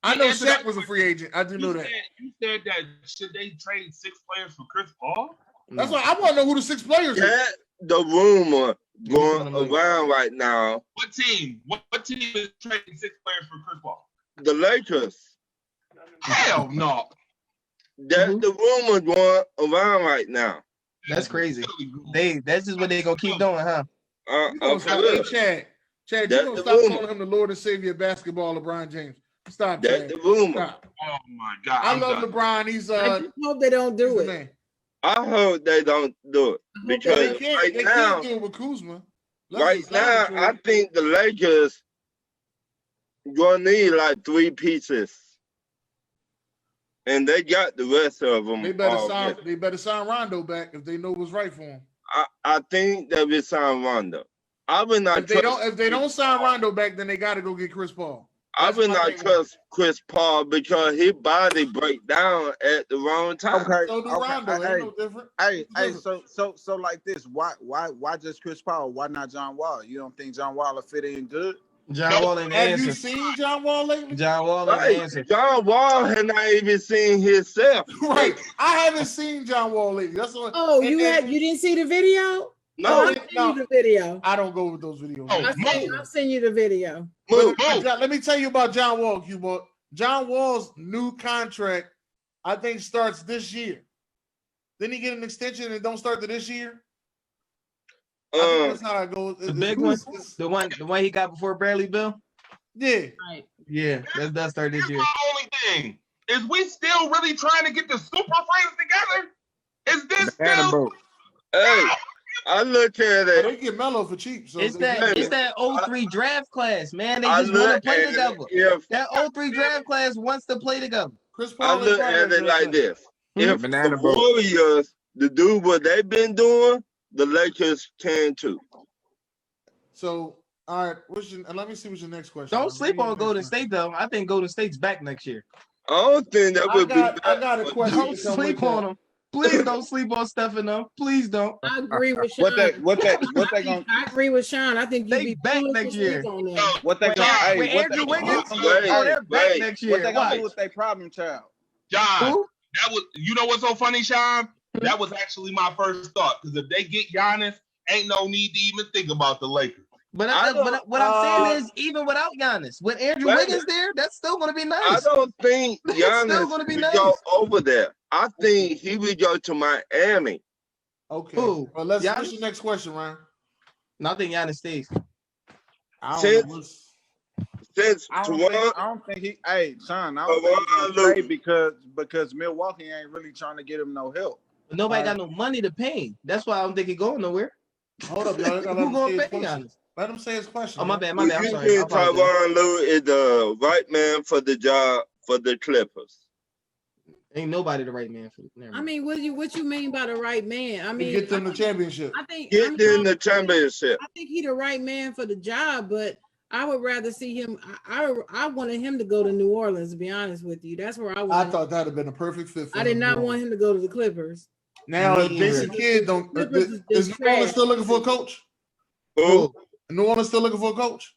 I know Shaq was a free agent. I do know that. You said that should they trade 6 players for Chris Paul? That's why I want to know who the 6 players are. The rumor going around right now. What team? What team is trading 6 players for Chris Paul? The Lakers. Hell no. That's the rumor going around right now. That's crazy. That's just what they gonna keep doing, huh? Chad, you gonna stop calling him the Lord and Savior of basketball, LeBron James. Stop, That's Chad. the rumor. Stop. Oh my God. I love LeBron. He's I just hope they don't do it. I hope they don't do it because they can't do it with Kuzma. Right now, I think the Lakers gonna need like 3 pieces, and they got the rest of them. They better sign Rondo back if they know what's right for him. I think they will sign Rondo. I would not. If they don't sign Rondo back, then they got to go get Chris Paul. I would not trust Chris Paul because his body break down at the wrong time. Okay. So do Rondo. Ain't no different. Hey, so like this. Why just Chris Paul? Why not John Wall? You don't think John Wall will fit in good? John Wall ain't the answer. Have you seen John Wall lately? John Wall ain't the answer. John Wall had not even seen himself. Right. I haven't seen John Wall lately. That's what. Oh, you didn't see the video? No, I'll send you the video. I don't go with those videos. I'll send you the video. Let me tell you about John Wall, Cuba. John Wall's new contract, I think, starts this year. Didn't he get an extension and it don't start to this year? I think that's how it goes. The big one, the one he got before Bradley Bill. Yeah, right. Yeah, that start this year. The only thing is we still really trying to get the Super Friends together. Is this still? Hey. I look at it. They get Melo for cheap. So it's that 03 draft class, man. They just want to play together. That 03 draft class wants to play together. Chris Paul I look at it like this. If the Warriors to do what they've been doing, the Lakers can too. So, all right. Let me see what's your next question. Don't sleep on Golden State, though. I think Golden State's back next year. I don't think that would be. I got a question. Don't sleep on them. Please don't sleep on Stefano. Please don't. I agree with Sean. What they gonna? I agree with Sean. I think you'd They be back foolish next to sleep year. on them. What they When, gonna? Hey, when what Andrew they, Wiggins, Wait, oh, they're back wait. next year. what they gonna Watch. do with their problem child? John, Who? that was, you know what's so funny, Sean? That was actually my first thought. Because if they get Giannis, ain't no need to even think about the Lakers. But I don't- what I'm saying is, even without Giannis, with Andrew Wait. Wiggins there, that's still going to be I nice. don't think It's still Giannis gonna be would nice. go over there. I think he would go to Miami. Okay. Who? Well, let's Giannis? what's your next question, Ryan? No, I think Giannis stays. I don't Since- know. What's- Since I Toronto, don't think he. Hey, son, I don't think he's gonna stay because Milwaukee ain't really trying to get him no help. But nobody All got no money to pay him. That's why I don't think he's going nowhere. Hold up, y'all. Who going to pay Giannis? Giannis? Let him say his question. Oh, my man. bad. My do bad. I'm you sorry. I think apologize. Tyronn Lue is the right man for the job for the Clippers? Ain't nobody the right man for it. Never I mind. mean, what you mean by the right man? I To mean, get them the championship. I think Get in the championship. I think he the right man for the job, but I would rather see him. I wanted him to go to New Orleans. To be honest with you, that's where I I wanted. thought that'd have been a perfect fit for I did him, not bro. want him to go to the Clippers. Now, if Me Jason either. Kidd don't, Clippers is is just New Orleans trash. still looking for a coach? Who? New Orleans still looking for a coach?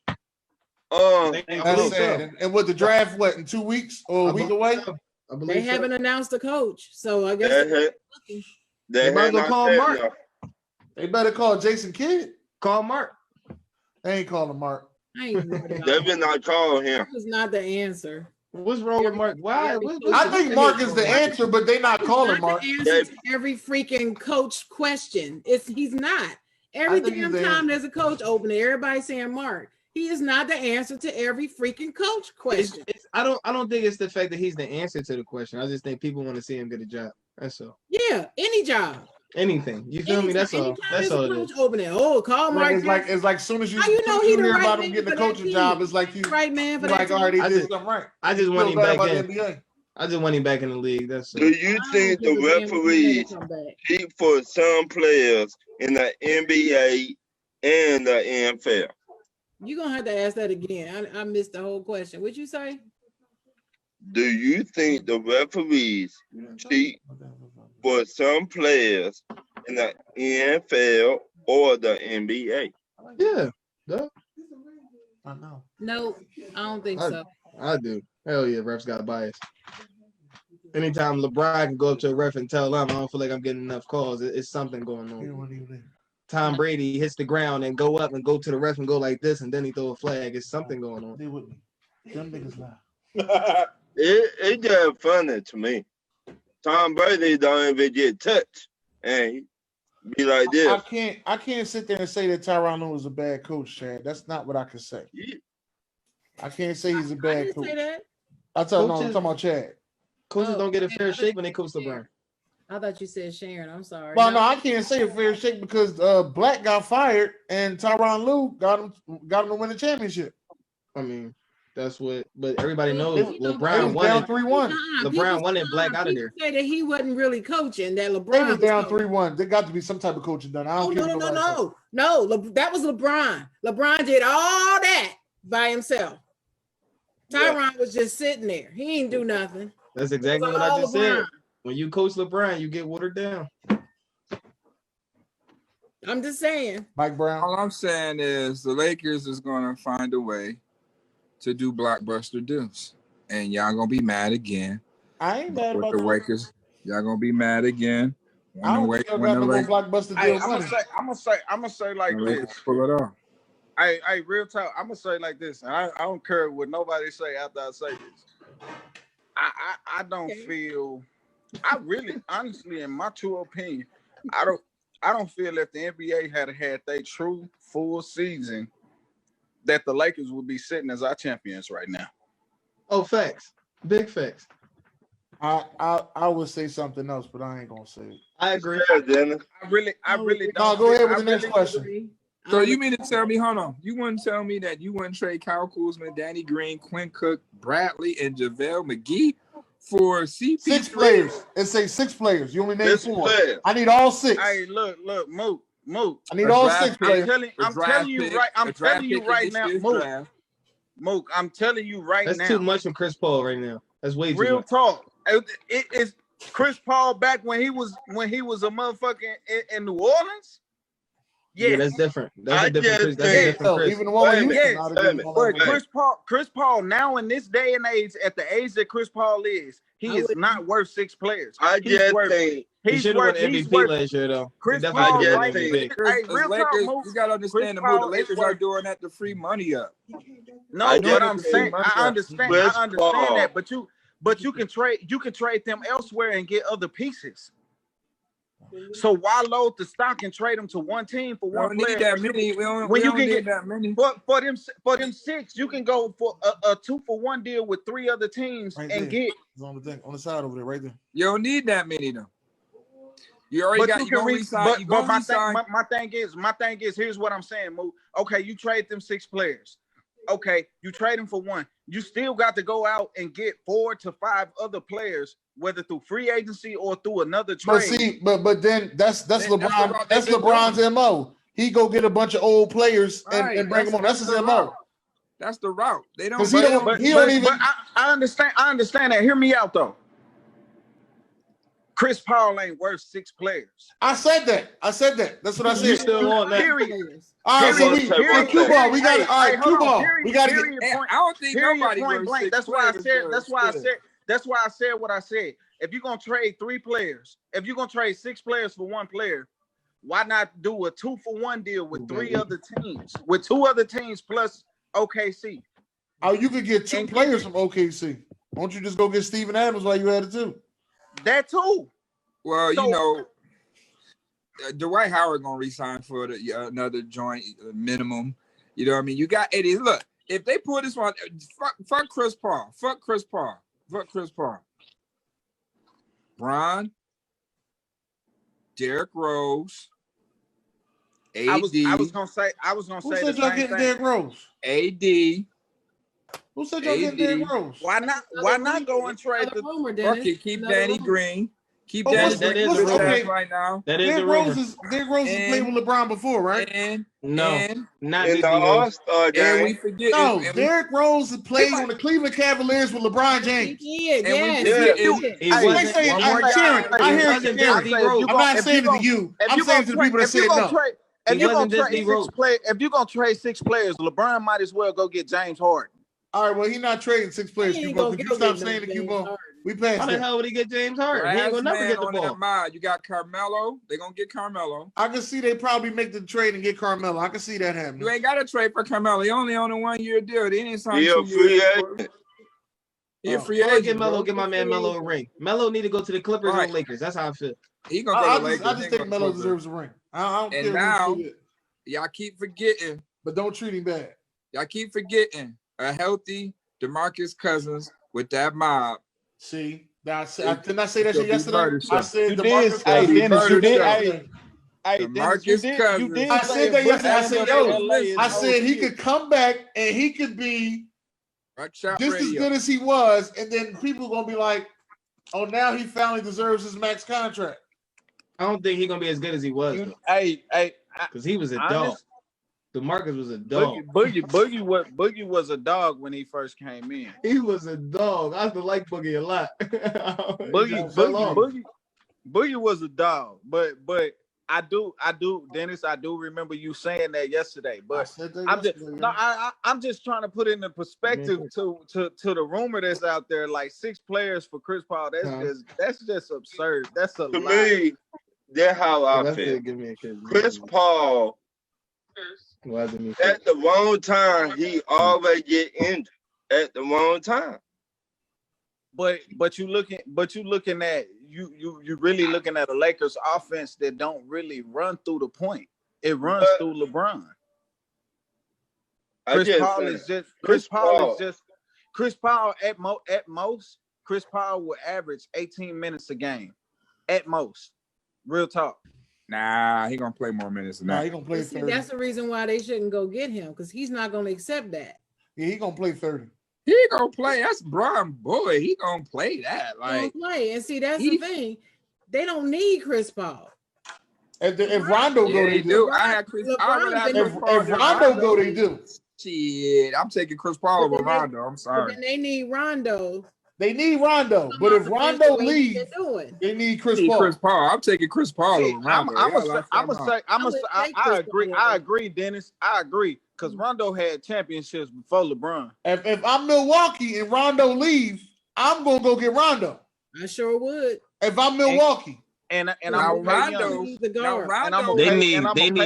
I That's believe sad. so. And with the draft, what, in 2 weeks or a I week believe away? so. I They believe so. haven't announced a coach, so I They guess had, looking. they might had go not call said Mark. enough. They better call Jason Kidd. Call Mark. They ain't calling Mark. I ain't worried about They it. did not call him. That was not the answer. What's wrong with Mark? Why? I think Mark is the answer, but they not calling Not Mark. the answer to every freaking coach question. He's not. Every think he's damn the time answer. there's a coach opening, everybody saying Mark. He is not the answer to every freaking coach question. I don't think it's the fact that he's the answer to the question. I just think people want to see him get a job. That's all. Yeah, any job. Anything. You feel me? That's all. Anytime That's there's a all it coach is. opening. Oh, call Mark. It's like soon as you, How you know he the hear right about him man getting a for that coaching team? job, it's like you Right man for you that like, team. all right, he I did just- something right. I just want Feel him bad back about in. the NBA. I just want him back in the league. That's all. Do you think the referees cheat for some players in the NBA and the NFL? You're gonna have to ask that again. I missed the whole question. What'd you say? Do you think the referees cheat for some players in the NFL or the NBA? Yeah. Duh. I know. No, I don't think so. I do. Hell yeah, refs got bias. Anytime LeBron can go up to a ref and tell them, I don't feel like I'm getting enough calls. It's something going on. Tom Brady hits the ground and go up and go to the ref and go like this, and then he throw a flag. It's something going on. They with me. Them niggas lie. It's just funny to me. Tom Brady don't even get touched, and he be like this. I can't sit there and say that Tyronn Lue was a bad coach, Chad. That's not what I can say. Yeah. I can't say he's a I bad didn't coach. say that. I'm talking about Chad. Coaches don't get a fair shake when they coach LeBron. I thought you said Sharon. I'm sorry. Well, no, I can't say a fair shake because Black got fired and Tyronn Lue got him to win the championship. I mean, that's what. But everybody knows They LeBron was won down it. 3-1. LeBron won it. Black out of there. Say that he wasn't really coaching. That LeBron They was down coaching. 3-1. There got to be some type of coaching done. I Oh don't care. no! That was LeBron. LeBron did all that by himself. Tyronn was just sitting there. He ain't do nothing. That's exactly It was what I all just LeBron. said. When you coach LeBron, you get watered down. I'm just saying. Mike Brown. All I'm saying is the Lakers is gonna find a way to do blockbuster deals, and y'all gonna be mad again. I ain't mad with about the that. Lakers. Y'all gonna be mad again. I don't think y'all got no more blockbuster Hey, deal money. I'm gonna say like this. Pull it off. Hey, real talk. I'm gonna say like this. And I don't care what nobody say after I say this. I don't feel. I really, honestly, in my true opinion, I don't feel if the NBA had their true full season, that the Lakers would be sitting as our champions right now. Oh, facts. Big facts. I would say something else, but I ain't gonna say it. I agree. I really No, don't. go ahead with the I next really question. So you mean to tell me, hold on, you wouldn't tell me that you wouldn't trade Kyle Kuzma, Danny Green, Quinn Cook, Bradley, and JaVale McGee for CP3? 6 players. It say 6 players. You only named 4. I need all 6. Hey, look, Mook. I need all 6 players. I'm telling you right now, Mook. I'm telling you right That's now. too much from Chris Paul right now. That's way too Real much. talk. It is. Chris Paul back when he was a motherfucking in New Orleans? Yeah, Yes. that's different. That's I a different just Chris. That's a think- different Chris. Even the one with Wait a Houston, minute, I'd wait a give him minute. all But that money. Chris Paul now in this day and age, at the age that Chris Paul is, he is not worth 6 players. I He's just worth think He he's should have won worth he's MVP worth last year though. Chris He definitely Paul should have I won just right. think- MVP. Hey, real talk, Lakers, Mook. you gotta understand the Chris move. The Paul is Lakers are worth- doing that to free money up. No, I but just I'm think saying I understand. Chris I understand Paul- that, but you can trade them elsewhere and get other pieces. So why load the stock and trade them to one team for We one don't need player? that many. We don't, When we you don't can need get that many. for them 6, you can go for a 2-for-1 deal with 3 other teams Right and there. get. It's on the thing on the side over there, right there. You don't need that many though. You already got. You can gonna re- resign. but, You but gonna my resign. thing, my thing is, here's what I'm saying, Moo. Okay, you trade them 6 players. Okay, you trade them for 1. You still got to go out and get 4 to 5 other players, whether through free agency or through another But trade. see, but then that's LeBron. what That's they've been LeBron's MO. He go get a bunch of old players Right, and bring them on. That's his the MO. route. That's the route. They don't. Because he don't even. But I understand that. Hear me out though. Chris Paul ain't worth 6 players. I said that. That's what I said. You still want that? Period. All right, so Period. Q ball. We got Hey, it. All right, hold Q on. ball. Period, We got to period, get. point- I don't think period, nobody point worth blank. 6 That's why I players, said. though, That's why I still. said. That's why I said what I said. If you're gonna trade 3 players, if you're gonna trade 6 players for 1 player, why not do a 2-for-1 deal with 3 other teams, with 2 other teams plus OKC? Oh, you could get 2 players from OKC. Won't you just go get Steven Adams while you had it too? That too. Well, So- you know, Dwight Howard gonna resign for another joint minimum. You know what I mean? You got Eddie. Look, if they pull this one, fuck Chris Paul. Fuck Chris Paul. Bron, Derrick Rose, AD. I was gonna say Who the said y'all same getting thing. Derrick Rose? AD. Who said y'all getting Derrick Rose? Why not go and trade the rumor, Fuck Dennis. it, keep Another Danny rumor. Green. Keep Oh, Danny what's- Green what's- with his okay. ass right now. That is a Derrick rumor. Rose has played with LeBron before, right? And No, and, not in this the D Rose. All-Star and game, we forget. No, and we- Derrick Rose has played on the Cleveland Cavaliers with LeBron James. He is, And we yes, did- he and- did. He Hey, wasn't. saying- one I'm more Sharon, guy. I hear He you, wasn't Sharon. this D Rose. I'm not saying it to you. I'm saying to the people that said no. If you're wasn't gonna this trade D 6 Rose. players, if you're gonna trade 6 players, LeBron might as well go get James Harden. All right, well, he's not trading 6 players. He Q ain't ball. gonna Could you go stop get no saying the Q James ball? Harden. We passed How the that. hell would he get James Harden? He ain't Last gonna never man get the on ball. that mind. You got Carmelo. They're gonna get Carmelo. I can see they probably make the trade and get Carmelo. I can see that happening. You ain't got to trade for Carmelo. He only on a 1-year deal. They didn't sign He a 2 free years. agent. He a Oh. free Or agent. get Melo, bro. get my man Melo a ring. Melo need to go to the Clippers Right. or Lakers. That's how I feel. He gonna go to Lakers. I just He ain't think gonna Melo Clippers. deserves a ring. I don't And care now- who it is, Y'all keep forgetting. but don't treat him bad. Y'all keep forgetting a healthy DeMarcus Cousins with that mob. See, didn't I say that It'll shit be yesterday? murder I show. said You DeMarcus did, hey Cousins. Dennis, you did, Murder hey Dennis, you DeMarcus did, Cousins. I said that yesterday. I said, yo, I said he could. could come back and he could be Rock Shop just as Radio. good as he was, and then people gonna be like, oh, now he finally deserves his max contract. I don't think he's gonna be as good as he was though, Hey, because he was a dog. honest, DeMarcus was a dog. Boogie was a dog when he first came in. He was a dog. I used to like Boogie a lot. Boogie was a dog, but I do, Dennis. I do remember you saying that yesterday. I But said that I'm just yesterday, no, man. I'm just trying to put it in perspective to the rumor that's out there. Like 6 players for Chris Paul. That's just absurd. That's a To lie. me, that's how I That's feel. it. Give me a kiss. Chris Paul, Why didn't he at the wrong time, he always get injured at the wrong time. But you looking at you really looking at a Lakers offense that don't really run through the point. It runs through LeBron. Chris Paul at most. Chris Paul will average 18 minutes a game, at most. Real talk. Nah, he gonna play more minutes than Nah, that. he gonna play See, 30. that's the reason why they shouldn't go get him, because he's not going to accept that. Yeah, he gonna play 30. He gonna play. That's Brian Boy. He gonna play that. He Like don't play. And see, that's the thing. They don't need Chris Paul. If Rondo yeah, go, they they do. do. I had Chris. I LeBron's would have been- Chris Paul If than Rondo go, they do. Shit, I'm taking Chris Paul over But then Rondo. I'm But sorry. then they need Rondo They need Rondo, but if Rondo leaves, they need Chris Paul. Chris Paul. I'm taking Chris Paul over Rondo. I agree, Dennis. I agree because Rondo had championships before LeBron. If I'm Milwaukee and Rondo leaves, I'm gonna go get Rondo. I sure would. If I'm Milwaukee. And now Rondo, they need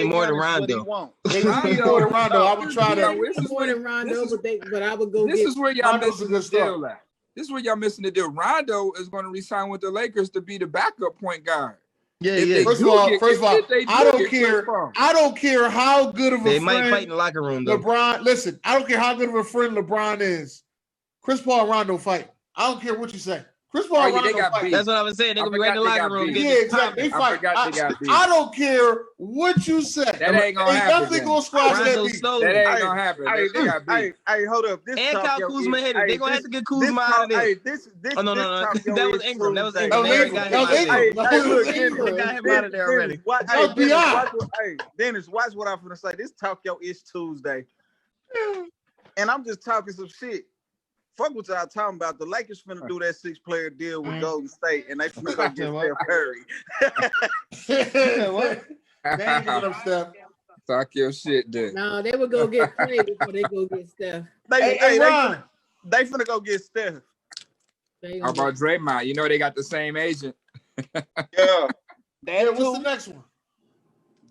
more than Rondo. They need more than Rondo. I would try to. More than Rondo, but I would go. This is where y'all missing the deal at. This is where y'all missing the deal. Rondo is going to resign with the Lakers to be the backup point guard. Yeah. First of all, I don't care. I don't care how good of a friend. They might fight in the locker room though. LeBron, listen. I don't care how good of a friend LeBron is. Chris Paul and Rondo fight. I don't care what you say. Chris Paul and Rondo fight. That's what I was saying. They're gonna be right in the locker room. Yeah, exactly. They fight. I don't care what you say. That ain't gonna happen. Nothing gonna squash that beat. That ain't gonna happen. Hey, hold up. This and Kyle Kuzma hit it. They're gonna have to get Kuzma out of there. Oh no. That was Ingram. That was Ingram. Hey, look, Ingram got him out of there already. Dennis, watch what I'm gonna say. This Talk Your Ish Tuesday, and I'm just talking some shit. Fuck what y'all talking about. The Lakers finna do that 6-player deal with Golden State, and they finna go get Steph Curry. What? They ain't giving up Steph. Talk your shit, dude. No, they would go get Clay before they go get Steph. They finna go get Steph. How about Draymond? You know they got the same agent. Yeah. What's the next one?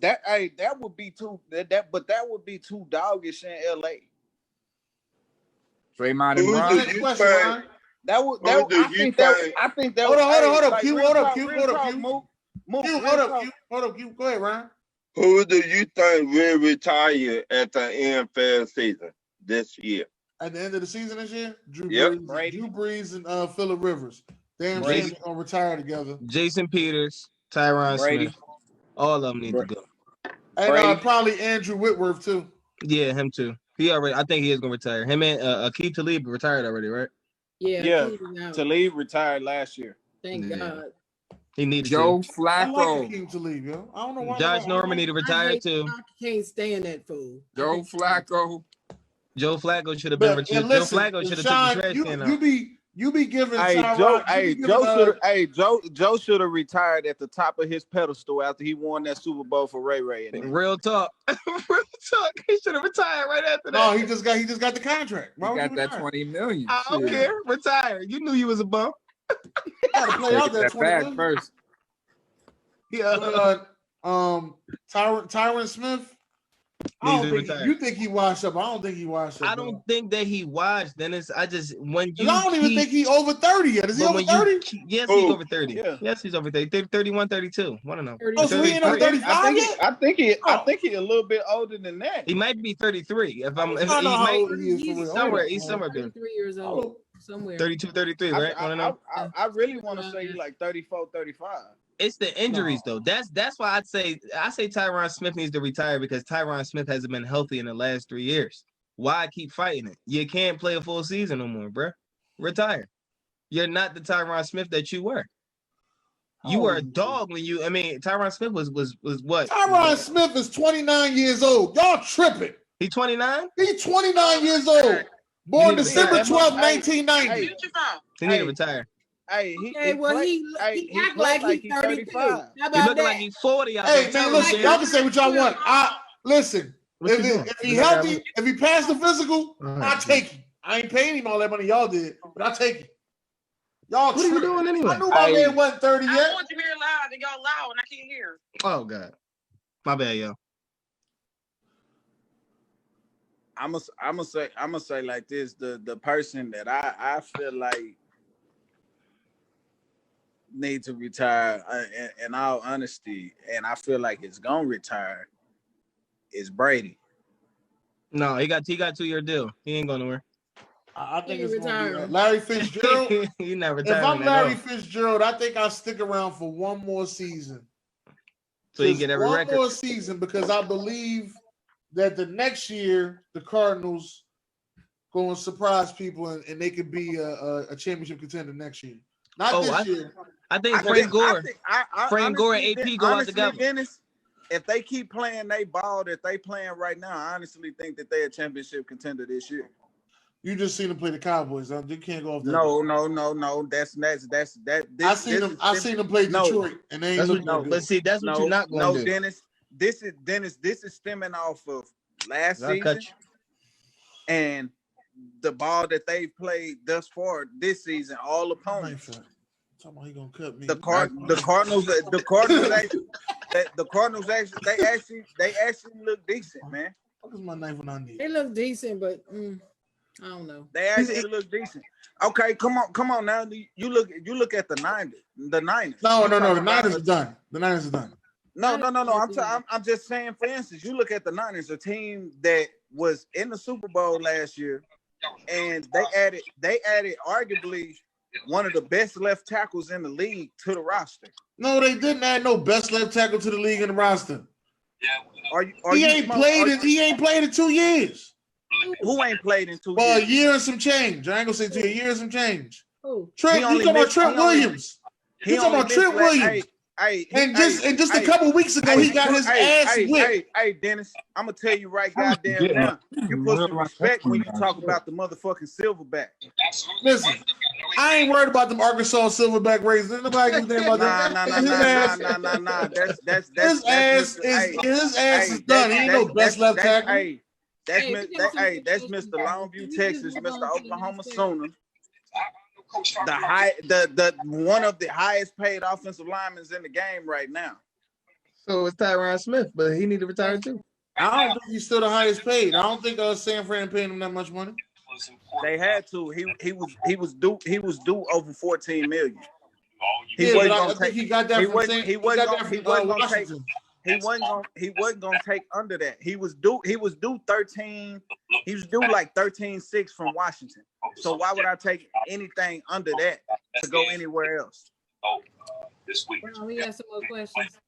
That would be too. That would be too doggish in LA. Draymond and Bron. I think that. Hold up, Q. Hold up, Q. Go ahead, Ryan. Who do you think will retire at the NFL season this year? At the end of the season this year, Drew Brees and Phillip Rivers. Damn, they're gonna retire together. Jason Peters, Tyron Smith, all of them need to go. And probably Andrew Whitworth too. Yeah, him too. I think he is gonna retire. Him and Aqib Talib retired already, right? Yeah. Talib retired last year. Thank God. He needs Joe Flacco. Aqib Talib, yo. I don't know why. Josh Norman need to retire too. I can't stand that fool. Joe Flacco should have been retired. Joe Flacco should have took the trash can. You be giving Joe should have retired at the top of his pedestal after he won that Super Bowl for Ray Ray. Real talk. He should have retired right after that. No, he just got the contract. He got that $20 million. I don't care. Retire. You knew you was a bum. Gotta play out that $20 million first. Yeah. Tyron Smith. You think he washed up? I don't think he washed up. I don't think that he washed, Dennis. I don't even think he over 30 yet. Is he over 30? Yes, he's over 30. Yeah. Yes, he's over 30. 31, 32. One of them. So he ain't over 35 yet? I think he a little bit older than that. He might be 33. He's somewhere 33 years old. Somewhere 32, 33, right? I really want to say like 34, 35. It's the injuries though. That's why I say Tyron Smith needs to retire because Tyron Smith hasn't been healthy in the last 3 years. Why keep fighting it? You can't play a full season no more, bro. Retire. You're not the Tyron Smith that you were. You were a dog when Tyron Smith was what? Tyron Smith is 29 years old. Y'all tripping. He 29? He's 29 years old. Born December 12th, 1990. He need to retire. Hey, he act like he's 32. How about he looking like he's 40. Hey, man, listen, y'all can say what y'all want. Listen, if he healthy, if he passed the physical, I'll take him. I ain't paying him all that money y'all did, but I'll take him. Y'all what are you doing anyway? I knew my man wasn't 30 yet. I want you to hear loud, and y'all loud, and I can't hear. Oh, God. My bad, yo. I'm gonna say like this: the person that I feel like need to retire, in all honesty, and I feel like it's gonna retire, is Brady. No, he got 2-year deal. He ain't going nowhere. I think it's retiring. Larry Fitzgerald. He not retiring. If I'm Larry Fitzgerald, I think I'll stick around for one more season. So you get every record. One more season because I believe that the next year the Cardinals going to surprise people and they could be a championship contender next year. Not this year. I think Frank Gore and AP go out together. Dennis, if they keep playing they ball that they playing right now, I honestly think that they're a championship contender this year. You just seen him play the Cowboys. You can't go off that. No. That's that. I seen him play Detroit, and they ain't looking good. But see, that's what you're not going to do. Dennis. This is stemming off of last season, and the ball that they've played thus far this season. All opponents. Talking about he gonna cut me. The Cardinals actually look decent, man. What is my knife when I need? They look decent, but I don't know. They actually look decent. Okay, come on now. You look at the Niners. The Niners. No. The Niners are done. The Niners are done. No. I'm just saying. For instance, you look at the Niners, a team that was in the Super Bowl last year, and they added arguably one of the best left tackles in the league to the roster. No, they didn't add no best left tackle to the league in the roster. He ain't played in 2 years. Who ain't played in 2 years? Well, a year and some change. I ain't gonna say 2 years and some change. Who? Trent, you talking about Trent Williams? You talking about Trent Williams? Just a couple weeks ago, he got his ass whipped. Hey, Dennis, I'm gonna tell you right goddamn now. You put some respect when you talk about the motherfucking Silverback. Listen, I ain't worried about them Arkansas Silverback Raiders. Nobody give a damn about that. Nah. His ass is done. He ain't no best left tackle. That's Mr. Longview, Texas, Mr. Oklahoma Sooner. The one of the highest paid offensive linemen in the game right now. So it's Tyron Smith, but he need to retire too. I don't think he's still the highest paid. I don't think San Fran paying him that much money. They had to. He was due over 14 million. He wasn't gonna take under that. He was due 13. He was due like 13.6 from Washington. So why would I take anything under that to go anywhere else? This week. We have some more questions.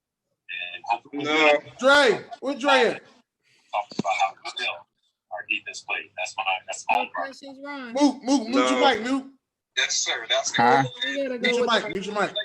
No. Dre, where Dre at? Talked about how good our defense played. That's my questions, Ron. Mute your mic, mute. Yes, sir. That's good. Mute your mic.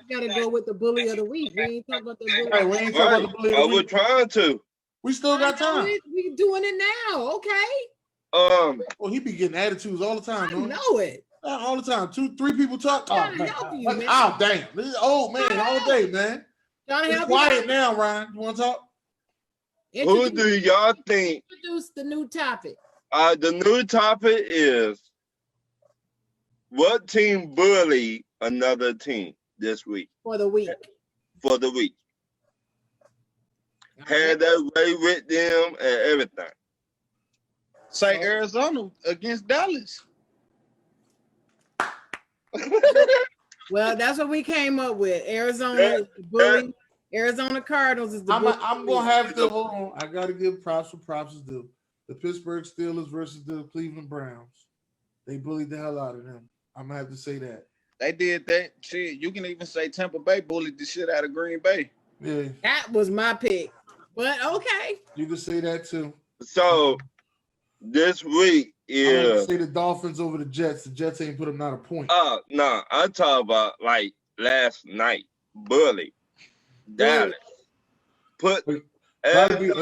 You gotta go with the bully of the week. We ain't talking about the bully. Hey, we ain't talking about the bully of the week. We're trying to. We still got time. We doing it now, okay? Well, he be getting attitudes all the time. I know it. All the time. 2-3 people talk. Trying to help you, man. Oh, dang. This is old man all day, man. It's quiet now, Ryan. You want to talk? Who do y'all think? Introduce the new topic. The new topic is what team bullied another team this week? For the week. Had that way with them and everything. Say Arizona against Dallas. Well, that's what we came up with. Arizona is the bully. Arizona Cardinals is the bully. I'm going to have to, hold on. I got to give props where props is due. The Pittsburgh Steelers versus the Cleveland Browns. They bullied the hell out of them. I'm going to have to say that. They did that. Shit, you can even say Tampa Bay bullied the shit out of Green Bay. Yeah. That was my pick. But okay. You can say that too. So this week I'm gonna say the Dolphins over the Jets. The Jets ain't put them not a point. No, I'm talking about like last night. Bully. Dallas.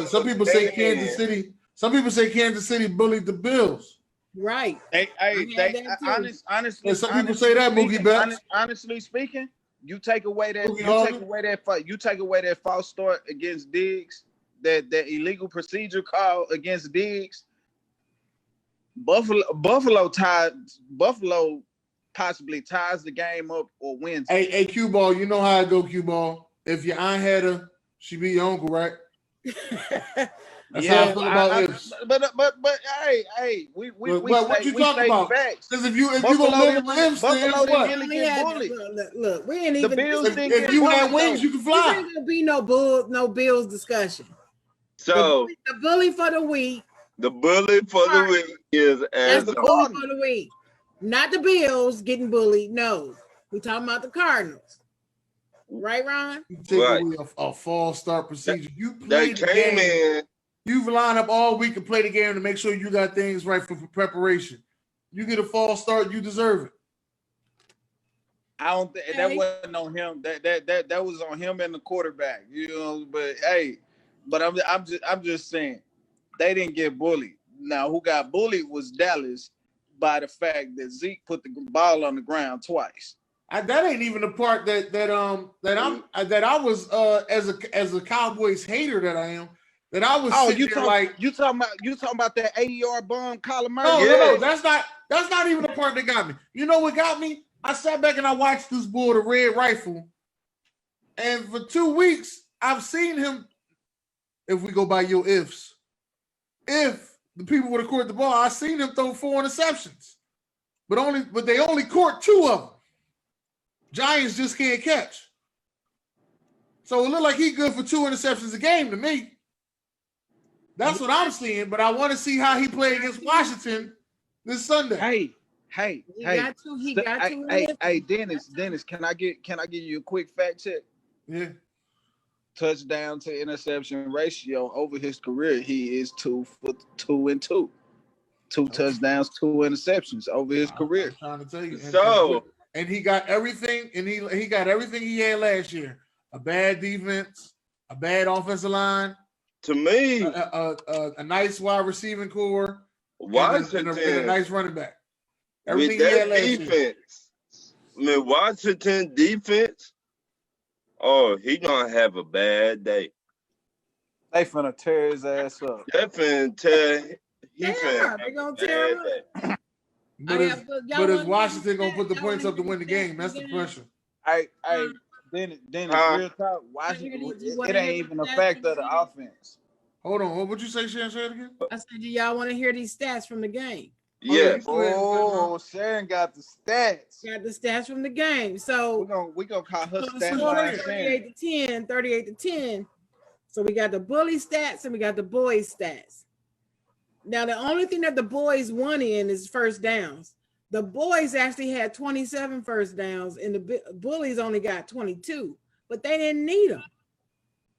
Some people say Kansas City. Some people say Kansas City bullied the Bills. Right. Honestly, some people say that, Mookie Betts. Honestly speaking, you take away that false start against Diggs, that illegal procedure call against Diggs. Buffalo possibly ties the game up or wins. Hey, Q Ball, you know how I go, Q Ball. If your aunt had her, she be your uncle, right? That's how I feel about this. But hey, we what you talking about? Because if you gonna live with ifs, then what? Look, we ain't even. If you had wings, you can fly. There ain't gonna be no Bills discussion. So the bully for the week. The bully for the week is That's the bully for the week, not the Bills getting bullied. No, we talking about the Cardinals, right, Ron? You take away a false start procedure. You play the game. You've lined up all week to play the game to make sure you got things right for preparation. You get a false start, you deserve it. I don't think that wasn't on him. That was on him and the quarterback. You know, but I'm just saying they didn't get bullied. Now, who got bullied was Dallas. by the fact that Zeke put the ball on the ground twice. That ain't even the part that I was as a Cowboys hater that I am, that I was sitting there like you talking about that 80-yard bomb, Kyler Murray? No, that's not even the part that got me. You know what got me? I sat back and I watched this bull, the Red Rifle, and for 2 weeks I've seen him. If we go by your ifs, if the people would have caught the ball, I seen him throw 4 interceptions, but they only caught 2 of them. Giants just can't catch. So it looked like he's good for 2 interceptions a game to me. That's what I'm seeing, but I want to see how he played against Washington this Sunday. Hey, Dennis, can I give you a quick fact check? Yeah. Touchdown to interception ratio over his career, he is 2 for 2 and 2. 2 touchdowns, 2 interceptions over his career. I'm trying to tell you. So and he got everything, and he got everything he had last year. A bad defense, a bad offensive line. To me, a nice wide receiving core, Washington, and a nice running back. Everything with he had that last defense, year. I mean, Washington defense, he gonna have a bad day. They finna tear his ass up. They finna tear. They're gonna tear him up. But is Washington gonna put the points up to win the game? That's the question. Dennis, real talk. Washington, it ain't even a fact of the offense. Hold on, what would you say, Sharon? Say it again. I said, do y'all want to hear these stats from the game? Yes. Sharon got the stats. Got the stats from the game. So we gonna call her stats. 38 to 10. So we got the bully stats and we got the boys stats. Now the only thing that the boys won in is first downs. The boys actually had 27 first downs and the bullies only got 22, but they didn't need them.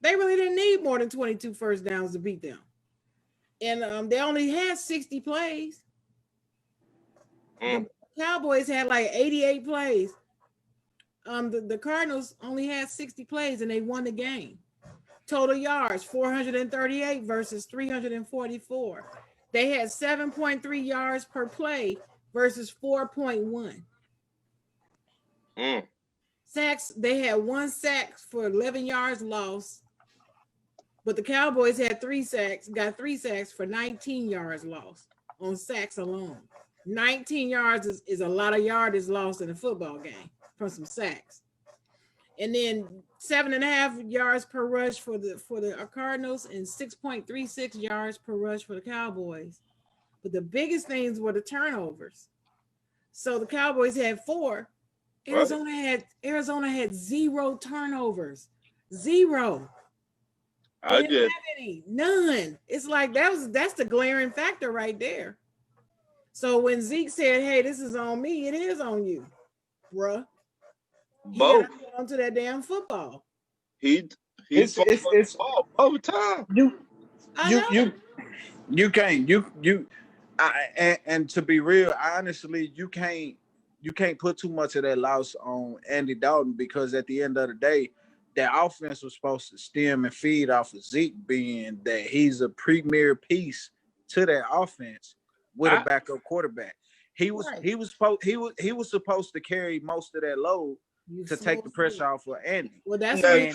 They really didn't need more than 22 first downs to beat them. And they only had 60 plays. The Cowboys had like 88 plays. The Cardinals only had 60 plays and they won the game. Total yards, 438 versus 344. They had 7.3 yards per play versus 4.1. Sacks, they had 1 sack for 11 yards lost. But the Cowboys had 3 sacks, got 3 sacks for 19 yards lost on sacks alone. 19 yards is a lot of yardage lost in a football game from some sacks. And then 7.5 yards per rush for the Cardinals and 6.36 yards per rush for the Cowboys. But the biggest things were the turnovers. So the Cowboys had 4. Arizona had 0 turnovers. 0. They didn't have any. None. It's like that's the glaring factor right there. So when Zeke said, "Hey, this is on me," it is on you, bruh. Both. He got onto that damn football. It's over time. You can't and to be real, honestly, you can't put too much of that loss on Andy Dalton, because at the end of the day, that offense was supposed to stem and feed off of Zeke, being that he's a premier piece to that offense with a backup quarterback. He was supposed to carry most of that load to take the pressure off of Andy. Well, that's the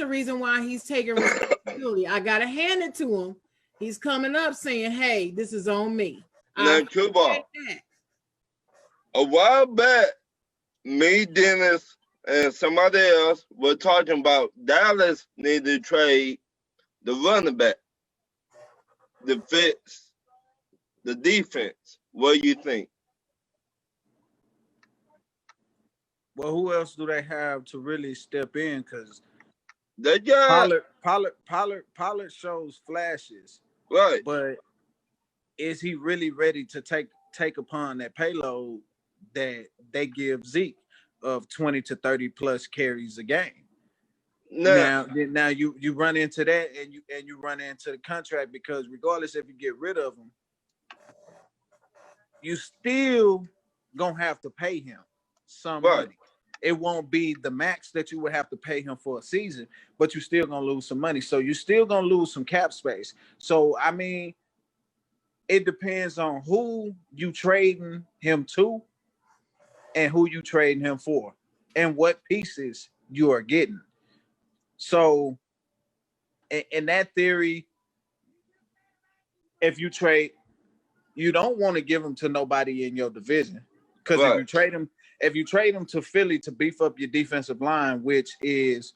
reason why he's taking responsibility. I gotta hand it to him. He's coming up saying, "Hey, this is on me." Now, Cuba, a while back, me, Dennis, and somebody else were talking about Dallas need to trade the running back to fix the defense. What do you think? Well, who else do they have to really step in? Because they got Pollard shows flashes, right? But is he really ready to take upon that payload that they give Zeke of 20 to 30 plus carries a game? Now you run into that, and you run into the contract, because regardless if you get rid of him, you still gonna have to pay him some money. It won't be the max that you would have to pay him for a season, but you're still gonna lose some money. So you're still gonna lose some cap space. So I mean, it depends on who you trading him to and who you trading him for and what pieces you are getting. So in that theory, if you trade, you don't want to give him to nobody in your division. Because Right. if you trade him to Philly to beef up your defensive line, which is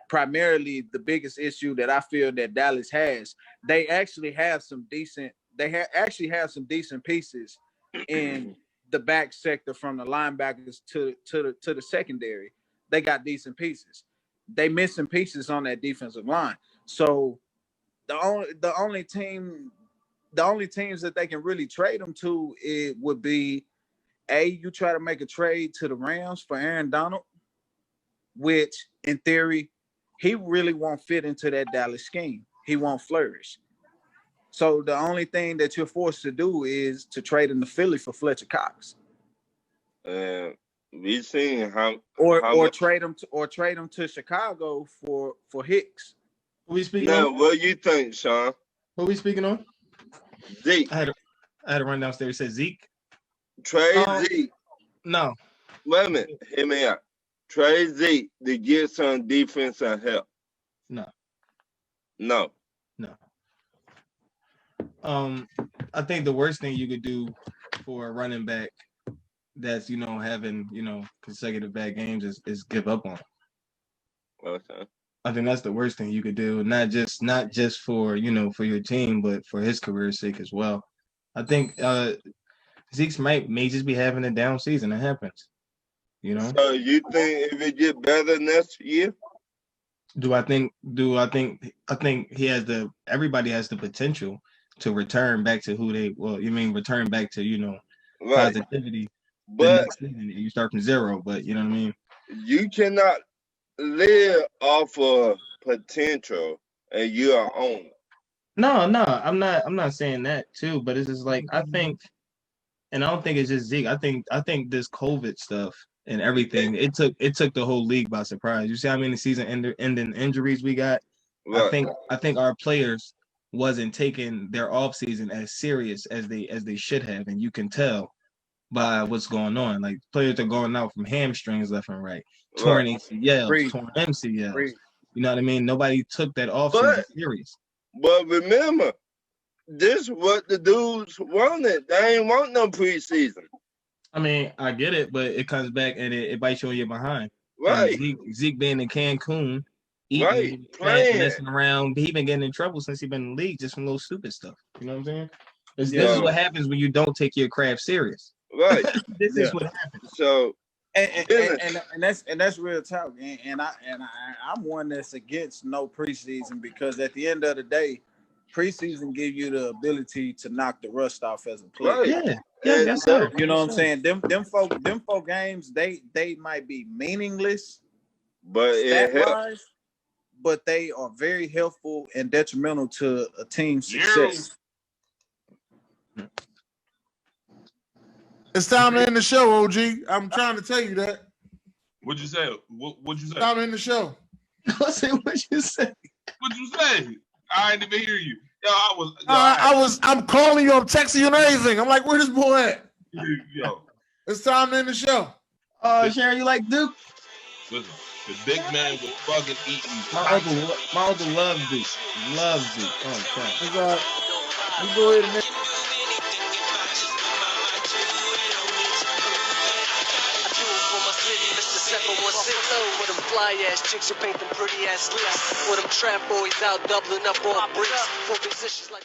primarily the biggest issue that I feel that Dallas has, they actually have some decent. Actually have some decent pieces in the back sector from the linebackers to the secondary. They got decent pieces. They missing pieces on that defensive line. So the only teams that they can really trade them to, it would be you try to make a trade to the Rams for Aaron Donald, which in theory he really won't fit into that Dallas scheme. He won't flourish. So the only thing that you're forced to do is to trade him to Philly for Fletcher Cox, And we seen how trade him to Chicago for Hicks. Who we speaking Now, on? what do you think, Sean? Who we speaking on? Zeke. I had to run downstairs. It said Zeke. Trade Zeke. No. Wait a minute. Hear me out. Trade Zeke to get some defense and help. No. No. I think the worst thing you could do for a running back that's having consecutive bad games is give up on him. Okay. I think that's the worst thing you could do, not just for for your team, but for his career's sake as well. I think Zeke may just be having a down season. It happens, So you think if it get better next year? I think everybody has the potential to return back to who they return back to Right. positivity the But next season, and you start from zero. But you know what I mean? you cannot live off of potential and you are on. No, I'm not saying that too, but it's just like I think, and I don't think it's just Zeke. I think this COVID stuff and everything, it took the whole league by surprise. You see how many season ending injuries we got? Right. I think our players wasn't taking their off season as serious as they should have, and you can tell by what's going on. Like players are going out from hamstrings left and right, torn ACLs, torn MCLs. You know what I mean? Nobody took that off season serious. But remember, this is what the dudes wanted. They ain't want no preseason. I mean, I get it, but it comes back and it bites you on your behind. Right. Zeke being in Cancun, eating, right, playing, messing around. He been getting in trouble since he been in the league just from little stupid stuff. You know what I'm saying? This is what happens when you don't take your craft serious. Right. This is what happens. So and that's real talk. And I'm one that's against no preseason because at the end of the day, preseason give you the ability to knock the rust off as a player. Right. Yeah, that's it. You know what I'm saying? Them four games, they might be meaningless, but stat-wise, but they are very helpful and detrimental to a team's success. It's time to end the show, OG. I'm trying to tell you that. What'd you say? What'd you say? Time to end the show. I said, what'd you say? What'd you say? I didn't even hear you. Yo, I'm calling you, I'm texting you and everything. I'm like, where this boy at? Yo. It's time to end the show. Sharon, you like Duke? Listen, the big man was fucking eating. My uncle loves Duke. Loves Duke. Oh, crap. You go ahead and with them fly ass chicks who paint them pretty ass lips. With them trap boys out doubling up on bricks for positions like